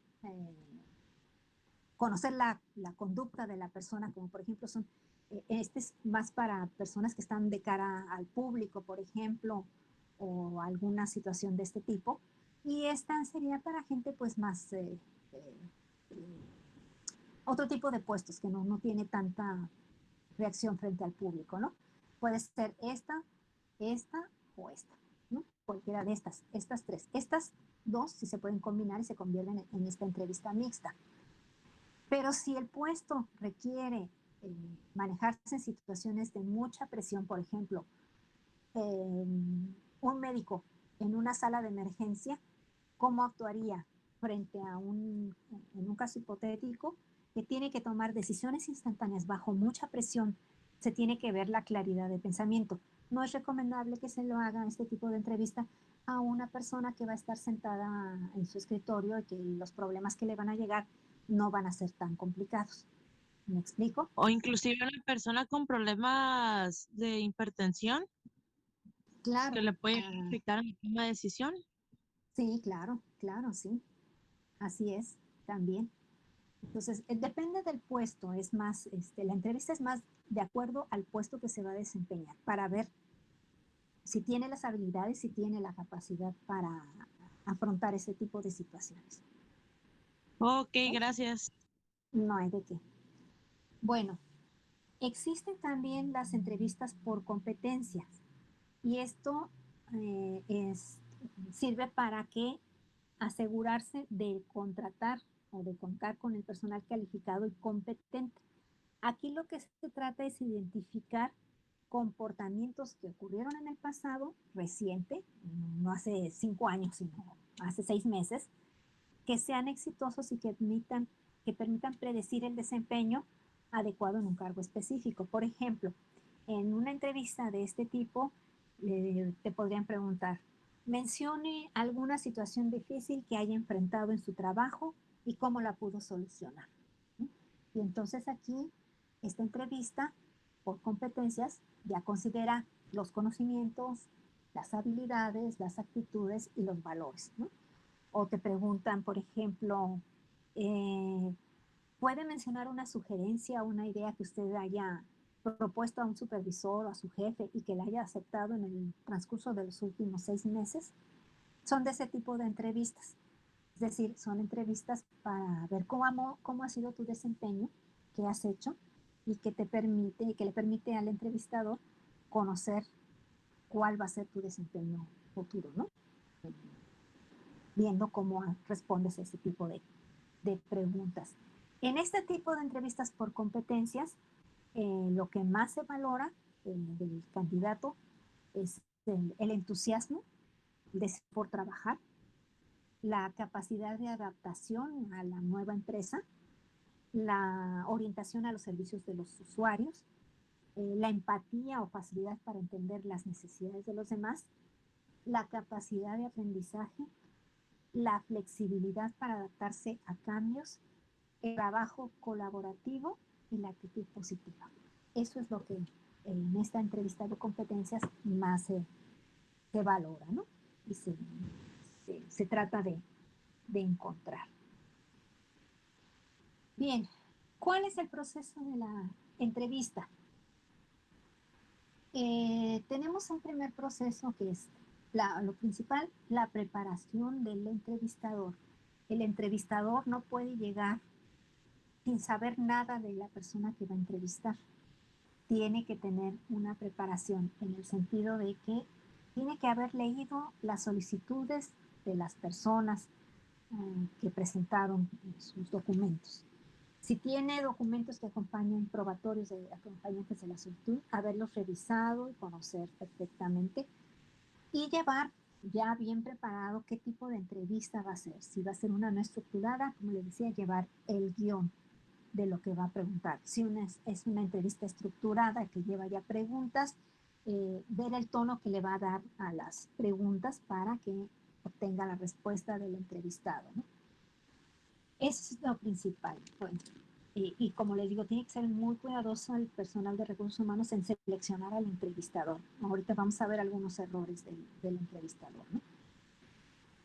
conocer la conducta de la persona, como por ejemplo este es más para personas que están de cara al público, por ejemplo, o alguna situación de este tipo, y esta sería para gente pues más, otro tipo de puestos que no tiene tanta reacción frente al público, ¿no? Puede ser esta o esta. ¿no? Cualquiera de estas tres. Estas dos sí se pueden combinar y se convierten en esta entrevista mixta. Pero si el puesto requiere manejarse en situaciones de mucha presión, por ejemplo, un médico en una sala de emergencia, ¿cómo actuaría frente a en un caso hipotético que tiene que tomar decisiones instantáneas bajo mucha presión? Se tiene que ver la claridad de pensamiento. No es recomendable que se lo haga este tipo de entrevista a una persona que va a estar sentada en su escritorio y que los problemas que le van a llegar no van a ser tan complicados. ¿Me explico? O inclusive una persona con problemas de hipertensión Claro. que le puede afectar en la toma de decisión. Sí, claro, claro, sí. Así es, también. Entonces, depende del puesto, es más, la entrevista es más de acuerdo al puesto que se va a desempeñar, para ver si tiene las habilidades, si tiene la capacidad para afrontar ese tipo de situaciones. Ok, ¿Eh? gracias. No hay de qué. Bueno, existen también las entrevistas por competencias y esto sirve para que asegurarse de contratar o de contar con el personal calificado y competente. Aquí lo que se trata es identificar comportamientos que ocurrieron en el pasado reciente, no hace 5 años, sino hace 6 meses, que sean exitosos y que permitan predecir el desempeño adecuado en un cargo específico. Por ejemplo, en una entrevista de este tipo, te podrían preguntar, mencione alguna situación difícil que haya enfrentado en su trabajo y cómo la pudo solucionar. Y entonces aquí, esta entrevista por competencias ya considera los conocimientos, las habilidades, las actitudes y los valores, ¿no? O te preguntan, por ejemplo, eh, ¿puede mencionar una sugerencia, una idea que usted haya propuesto a un supervisor o a su jefe y que la haya aceptado en el transcurso de los últimos 6 meses? Son de ese tipo de entrevistas. Es decir, son entrevistas para ver cómo ha sido tu desempeño, qué has hecho y que le permite al entrevistador conocer cuál va a ser tu desempeño futuro, ¿no? Viendo cómo respondes a ese tipo de preguntas. En este tipo de entrevistas por competencias, lo que más se valora del candidato es el entusiasmo por trabajar, la capacidad de adaptación a la nueva empresa, la orientación a los servicios de los usuarios, la empatía o facilidad para entender las necesidades de los demás, la capacidad de aprendizaje, la flexibilidad para adaptarse a cambios, el trabajo colaborativo y la actitud positiva. Eso es lo que en esta entrevista de competencias más se valora, ¿no? Y se trata de encontrar. Bien, ¿cuál es el proceso de la entrevista? Tenemos un primer proceso que es lo principal, la preparación del entrevistador. El entrevistador no puede llegar sin saber nada de la persona que va a entrevistar. Tiene que tener una preparación en el sentido de que tiene que haber leído las solicitudes de las personas que presentaron sus documentos. Si tiene documentos que acompañan probatorios acompañantes de la solicitud, haberlos revisado y conocer perfectamente y llevar ya bien preparado qué tipo de entrevista va a ser. Si va a ser una no estructurada, como le decía, llevar el guión de lo que va a preguntar. Si es una entrevista estructurada que lleva ya preguntas, ver el tono que le va a dar a las preguntas para que obtenga la respuesta del entrevistado, ¿no? Eso es lo principal. Bueno, y como les digo, tiene que ser muy cuidadoso el personal de recursos humanos en seleccionar al entrevistador. Ahorita vamos a ver algunos errores del entrevistador, ¿no?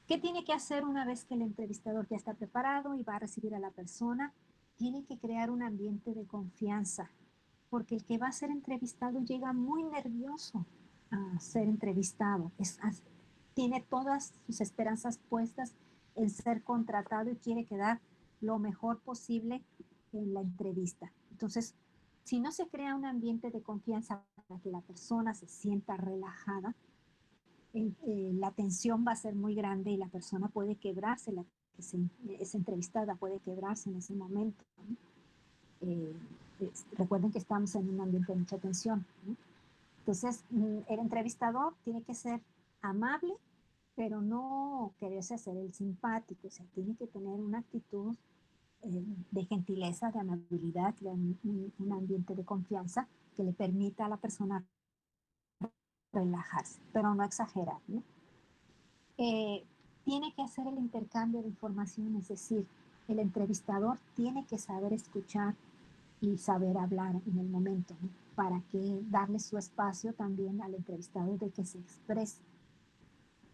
¿Qué tiene que hacer una vez que el entrevistador ya está preparado y va a recibir a la persona? Tiene que crear un ambiente de confianza, porque el que va a ser entrevistado llega muy nervioso a ser entrevistado. Tiene todas sus esperanzas puestas en ser contratado y quiere quedar lo mejor posible en la entrevista. Entonces, si no se crea un ambiente de confianza para que la persona se sienta relajada, la tensión va a ser muy grande y la persona puede quebrarse, esa entrevistada puede quebrarse en ese momento, ¿no? Recuerden que estamos en un ambiente de mucha tensión, ¿no? Entonces, el entrevistador tiene que ser amable, pero no quererse hacer el simpático, o sea, tiene que tener una actitud de gentileza, de amabilidad, de un ambiente de confianza que le permita a la persona relajarse, pero no exagerar, ¿no? Tiene que hacer el intercambio de información, es decir, el entrevistador tiene que saber escuchar y saber hablar en el momento, ¿no? Para que darle su espacio también al entrevistado de que se exprese.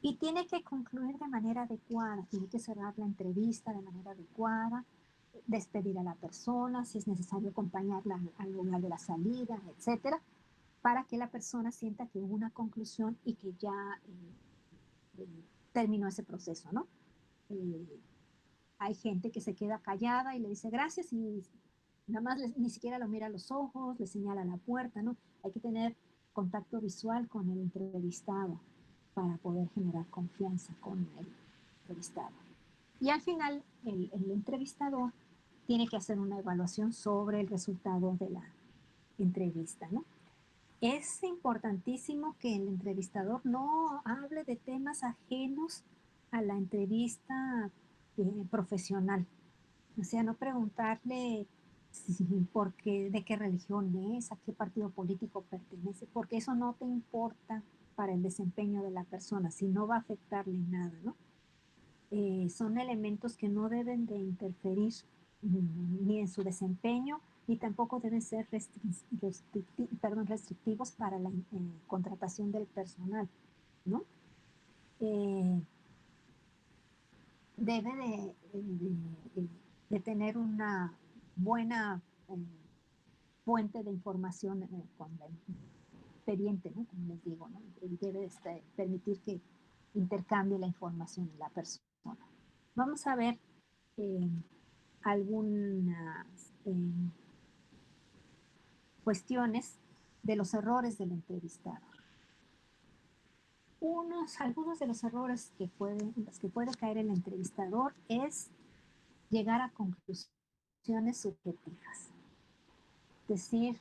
Y tiene que concluir de manera adecuada, tiene que cerrar la entrevista de manera adecuada, despedir a la persona, si es necesario acompañarla al lugar de la salida, etcétera, para que la persona sienta que hubo una conclusión y que ya terminó ese proceso, ¿no? Hay gente que se queda callada y le dice gracias y nada más ni siquiera lo mira a los ojos, le señala la puerta, ¿no? Hay que tener contacto visual con el entrevistado para poder generar confianza con el entrevistado. Y al final, el entrevistador tiene que hacer una evaluación sobre el resultado de la entrevista, ¿no? Es importantísimo que el entrevistador no hable de temas ajenos a la entrevista profesional. O sea, no preguntarle de qué religión es, a qué partido político pertenece, porque eso no te importa para el desempeño de la persona, si no va a afectarle nada, ¿no? Son elementos que no deben de interferir ni en su desempeño, ni tampoco deben ser restrictivos para la contratación del personal, ¿no? Debe de tener una buena fuente de información con el expediente, ¿no? Como les digo, ¿no? Debe permitir que intercambie la información en la persona. Vamos a ver algunas cuestiones de los errores del entrevistado. Algunos de los errores los que puede caer el entrevistador es llegar a conclusiones subjetivas. Es decir,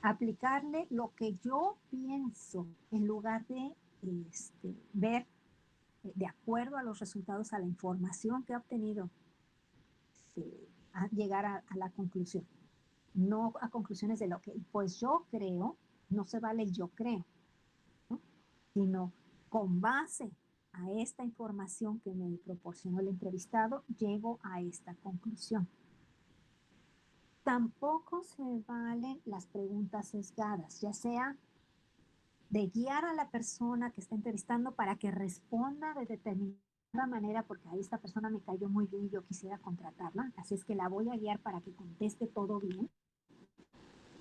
aplicarle lo que yo pienso en lugar de ver de acuerdo a los resultados, a la información que ha obtenido, a llegar a la conclusión. No a conclusiones de lo que, pues yo creo, no se vale el yo creo, ¿no? Sino con base a esta información que me proporcionó el entrevistado, llego a esta conclusión. Tampoco se valen las preguntas sesgadas, ya sea de guiar a la persona que está entrevistando para que responda de determinada manera, porque a esta persona me cayó muy bien y yo quisiera contratarla, así es que la voy a guiar para que conteste todo bien,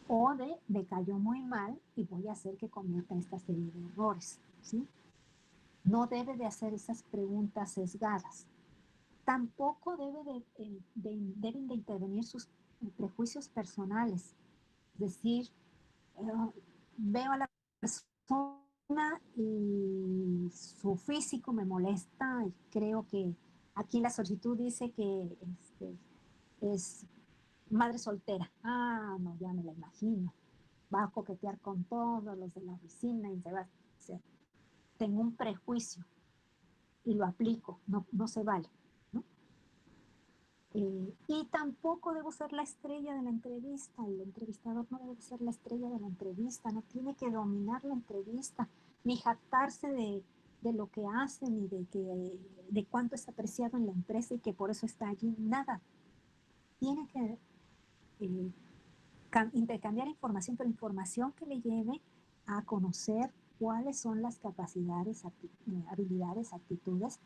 o de me cayó muy mal y voy a hacer que cometa esta serie de errores, ¿sí? No debe de hacer esas preguntas sesgadas. Tampoco deben de intervenir sus prejuicios personales. Es decir, veo a la persona y su físico me molesta y creo que aquí la solicitud dice que es madre soltera. Ah, no, ya me la imagino. Va a coquetear con todos los de la oficina y se va a hacer. Tengo un prejuicio y lo aplico, no se vale, ¿no? Y tampoco debo ser la estrella de la entrevista, el entrevistador no debe ser la estrella de la entrevista, no tiene que dominar la entrevista, ni jactarse de lo que hace, ni de cuánto es apreciado en la empresa y que por eso está allí, nada. Tiene que intercambiar información, pero información que le lleve a conocer cuáles son las capacidades, habilidades, actitudes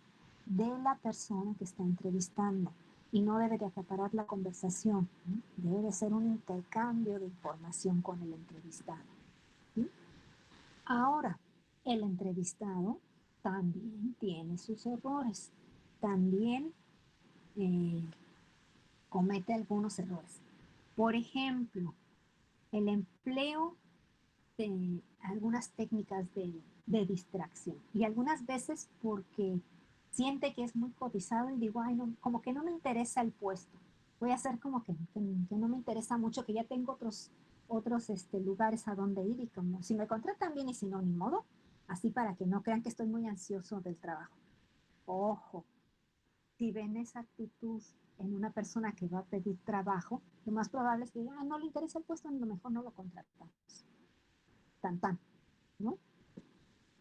de la persona que está entrevistando. Y no debe de acaparar la conversación, ¿sí? Debe de ser un intercambio de información con el entrevistado, ¿sí? Ahora, el entrevistado también tiene sus errores, también comete algunos errores. Por ejemplo, el empleo algunas técnicas de distracción. Y algunas veces porque siente que es muy cotizado y digo, ay, no, como que no me interesa el puesto. Voy a hacer como que no me interesa mucho, que ya tengo otros lugares a donde ir y como si me contratan bien y si no, ni modo. Así para que no crean que estoy muy ansioso del trabajo. Ojo, si ven esa actitud en una persona que va a pedir trabajo, lo más probable es que diga, ah, no le interesa el puesto, a lo mejor no lo contratamos. Tan, tan, ¿no?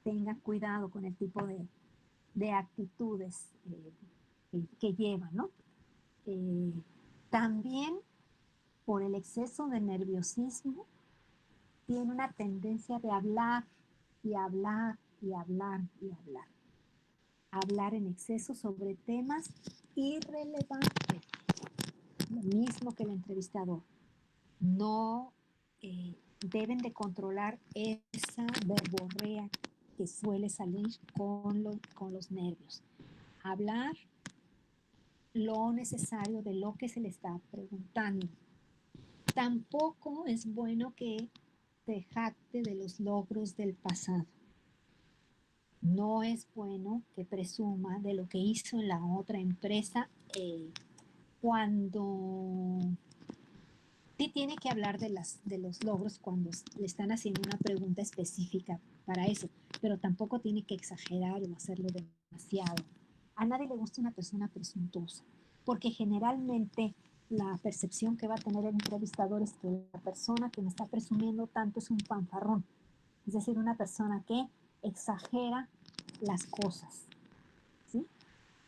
Tengan cuidado con el tipo de actitudes que llevan, ¿no? Eh, también por el exceso de nerviosismo, tiene una tendencia de hablar y hablar y hablar y hablar. Hablar en exceso sobre temas irrelevantes, lo mismo que el entrevistador. No deben de controlar esa verborrea que suele salir con los nervios. Hablar lo necesario de lo que se le está preguntando. Tampoco es bueno que se jacte de los logros del pasado. No es bueno que presuma de lo que hizo en la otra empresa cuando sí tiene que hablar de los logros cuando le están haciendo una pregunta específica para eso, pero tampoco tiene que exagerar o hacerlo demasiado. A nadie le gusta una persona presuntuosa, porque generalmente la percepción que va a tener el entrevistador es que la persona que me está presumiendo tanto es un fanfarrón, es decir, una persona que exagera las cosas, ¿sí?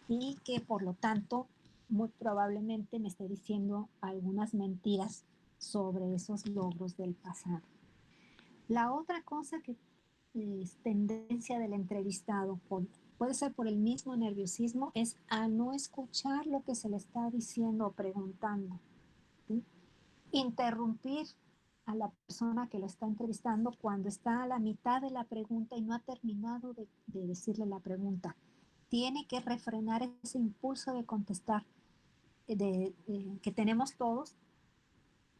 Y que por lo tanto muy probablemente me esté diciendo algunas mentiras sobre esos logros del pasado. La otra cosa que es tendencia del entrevistado, puede ser por el mismo nerviosismo, es a no escuchar lo que se le está diciendo o preguntando, ¿sí? Interrumpir a la persona que lo está entrevistando cuando está a la mitad de la pregunta y no ha terminado de decirle la pregunta. Tiene que refrenar ese impulso de contestar que tenemos todos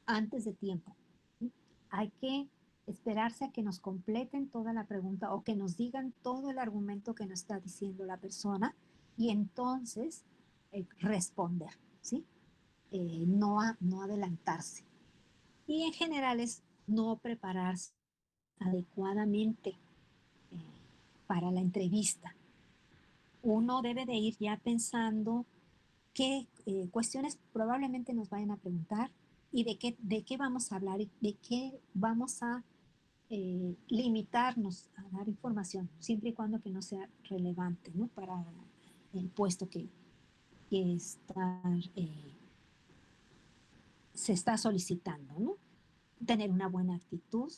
antes de tiempo. ¿Sí? Hay que esperarse a que nos completen toda la pregunta o que nos digan todo el argumento que nos está diciendo la persona y entonces responder, ¿sí? No adelantarse. Y en general es no prepararse adecuadamente para la entrevista. Uno debe de ir ya pensando qué cuestiones probablemente nos vayan a preguntar y de qué vamos a hablar y de qué vamos a limitarnos a dar información, siempre y cuando que no sea relevante, ¿no? Para el puesto que se está solicitando, ¿no? Tener una buena actitud,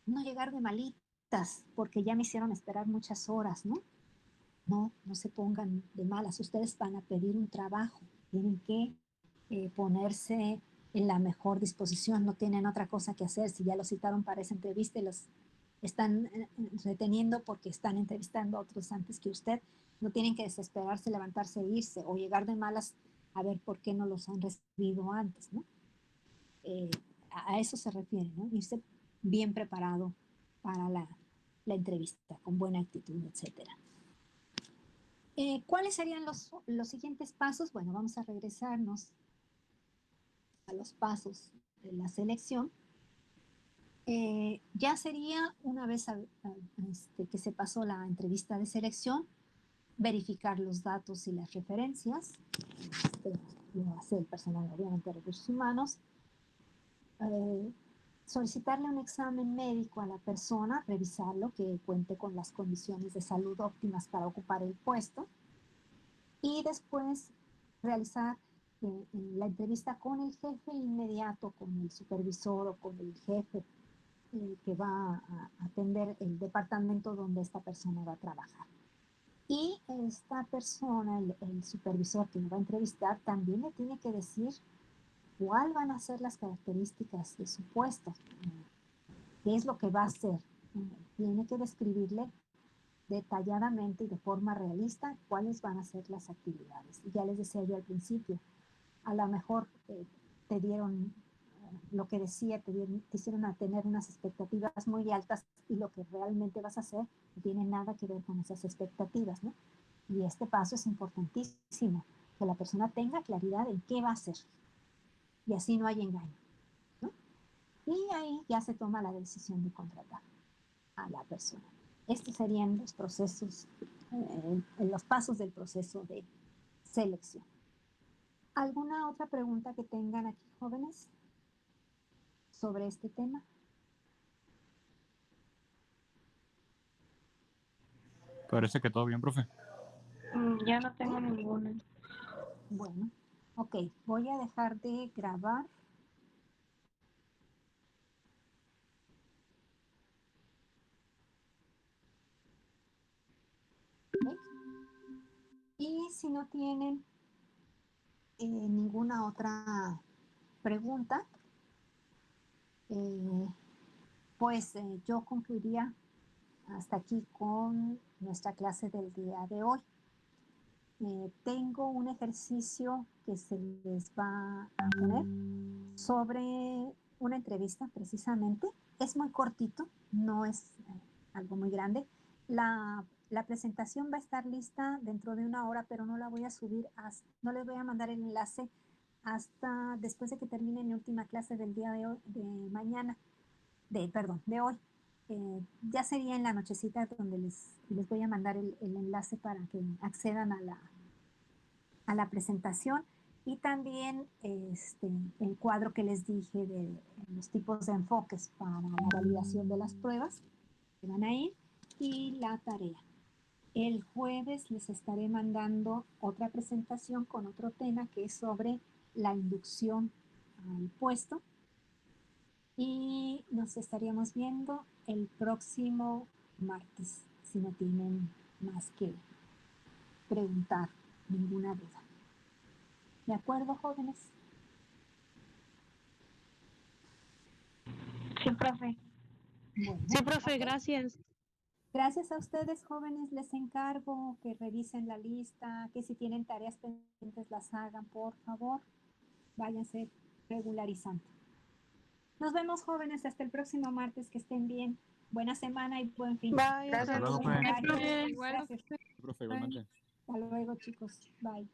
no llegar de malitas porque ya me hicieron esperar muchas horas, ¿no? No se pongan de malas. Ustedes van a pedir un trabajo, tienen que ponerse en la mejor disposición, no tienen otra cosa que hacer. Si ya los citaron para esa entrevista y los están reteniendo porque están entrevistando a otros antes que usted, no tienen que desesperarse, levantarse e irse o llegar de malas a ver por qué no los han recibido antes, ¿no? Eh, a eso se refiere, ¿no? Irse bien preparado para la entrevista, con buena actitud, etcétera. ¿Cuáles serían los siguientes pasos? Bueno, vamos a regresarnos a los pasos de la selección. Ya sería, una vez que se pasó la entrevista de selección, verificar los datos y las referencias. Lo hace el personal, obviamente, de recursos humanos. Solicitarle un examen médico a la persona, revisarlo, que cuente con las condiciones de salud óptimas para ocupar el puesto. Y después realizar la entrevista con el jefe inmediato, con el supervisor o con el jefe que va a atender el departamento donde esta persona va a trabajar. Y esta persona, el supervisor que me va a entrevistar, también le tiene que decir cuáles van a ser las características de su puesto, qué es lo que va a hacer. Tiene que describirle detalladamente y de forma realista cuáles van a ser las actividades. Y ya les decía yo al principio, a lo mejor te dieron lo que decía, te hicieron a tener unas expectativas muy altas y lo que realmente vas a hacer no tiene nada que ver con esas expectativas, ¿no? Y este paso es importantísimo, que la persona tenga claridad en qué va a hacer y así no hay engaño, ¿no? Y ahí ya se toma la decisión de contratar a la persona. Estos serían los procesos, los pasos del proceso de selección. ¿Alguna otra pregunta que tengan aquí, jóvenes, sobre este tema? Parece que todo bien, profe. Ya no tengo ninguna. Bueno, ok, voy a dejar de grabar. ¿Ok? Y si no tienen ninguna otra pregunta, pues yo concluiría hasta aquí con nuestra clase del día de hoy. Tengo un ejercicio que se les va a poner sobre una entrevista precisamente. Es muy cortito, no es algo muy grande. La presentación va a estar lista dentro de 1 hora, pero no la voy a subir, no les voy a mandar el enlace hasta después de que termine mi última clase del día de hoy, de mañana, de hoy. Ya sería en la nochecita donde les voy a mandar el enlace para que accedan a la presentación y también el cuadro que les dije de los tipos de enfoques para la validación de las pruebas que van a ir y la tarea. El jueves les estaré mandando otra presentación con otro tema que es sobre la inducción al puesto y nos estaríamos viendo el próximo martes si no tienen más que preguntar, ninguna duda. ¿De acuerdo, jóvenes? Sí, profe. Bueno, Sí, profe, ok. gracias. Gracias a ustedes, jóvenes. Les encargo que revisen la lista, que si tienen tareas pendientes las hagan, por favor. Váyanse regularizando. Nos vemos, jóvenes, hasta el próximo martes. Que estén bien. Buena semana y buen fin. Bye, Hasta hasta luego, luego. profe. Profe. Igual, Gracias. Profe, igualmente. Hasta luego, chicos. Bye.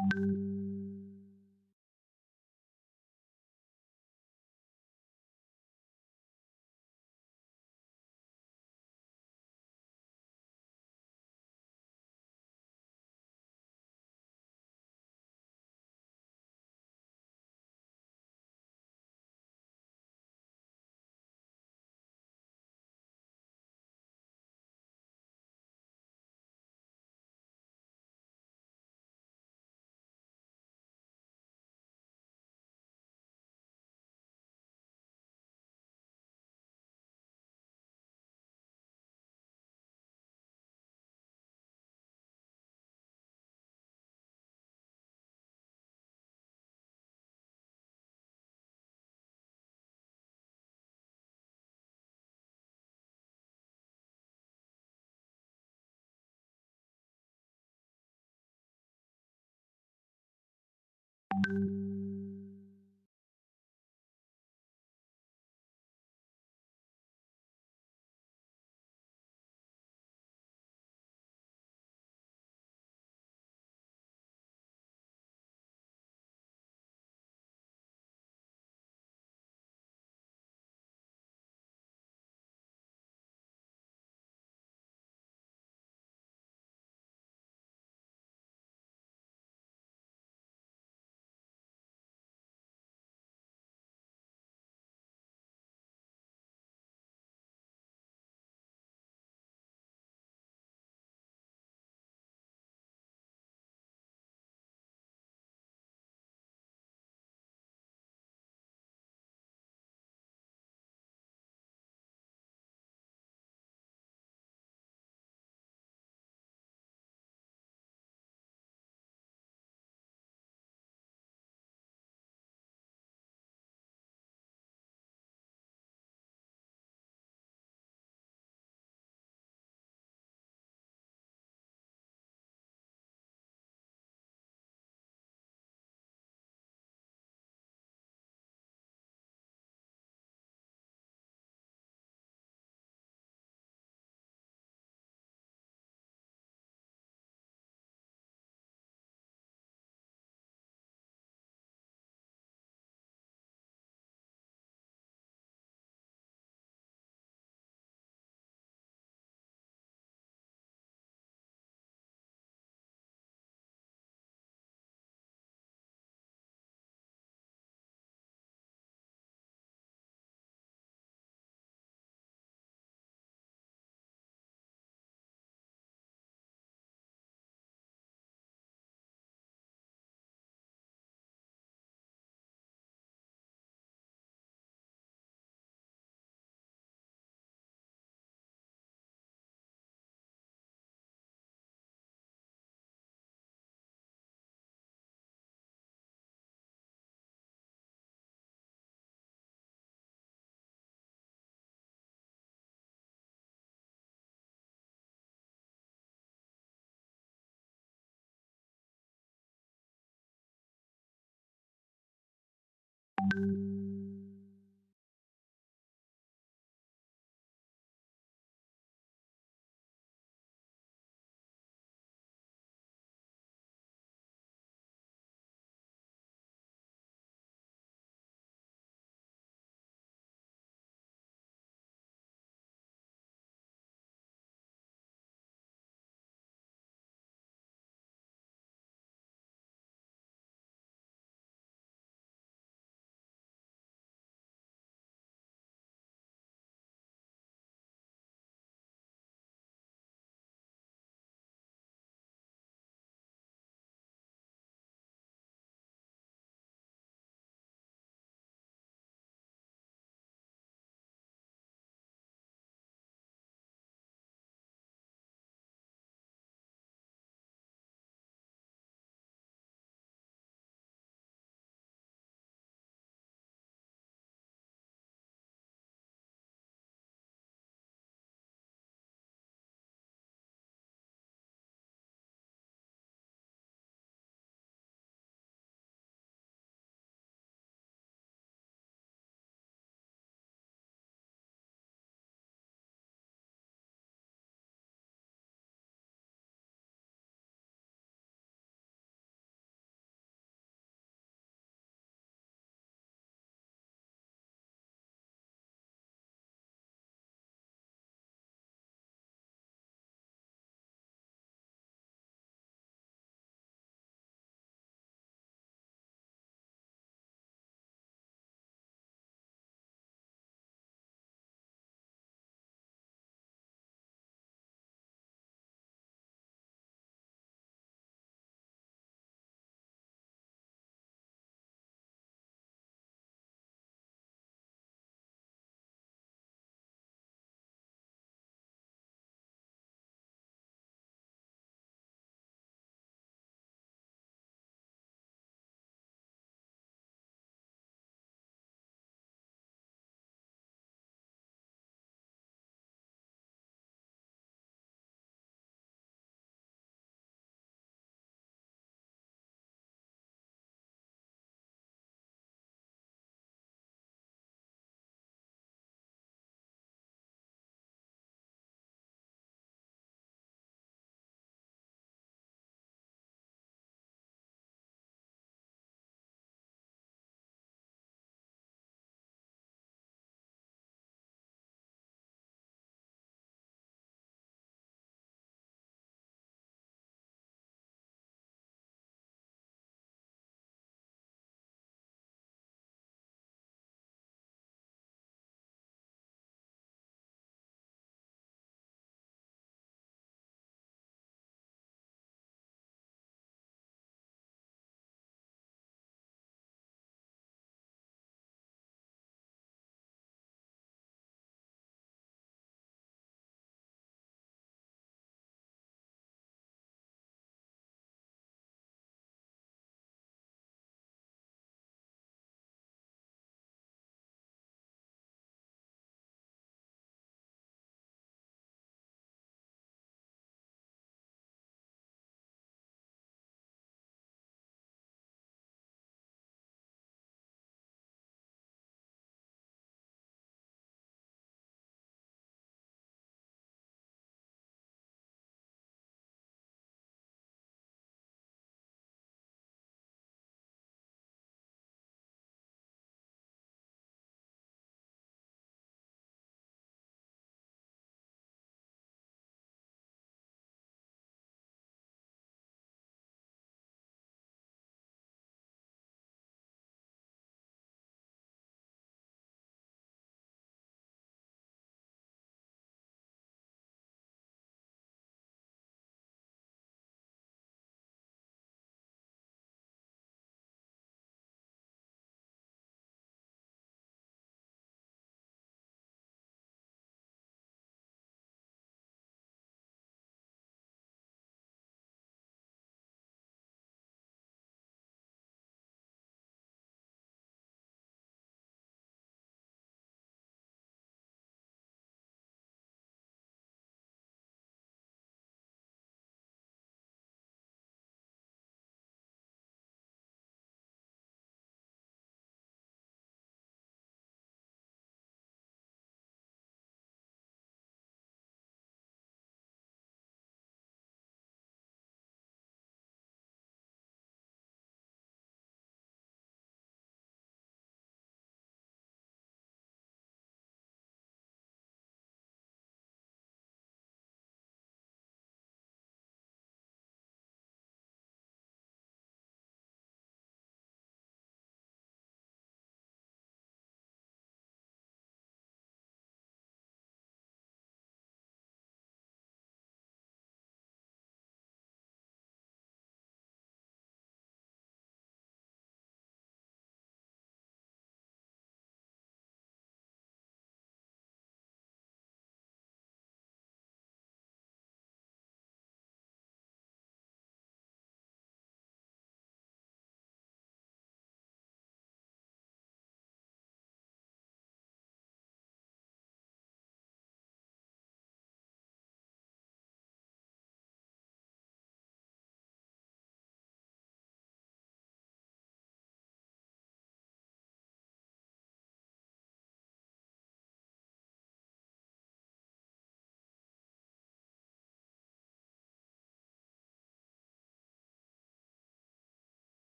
Bye.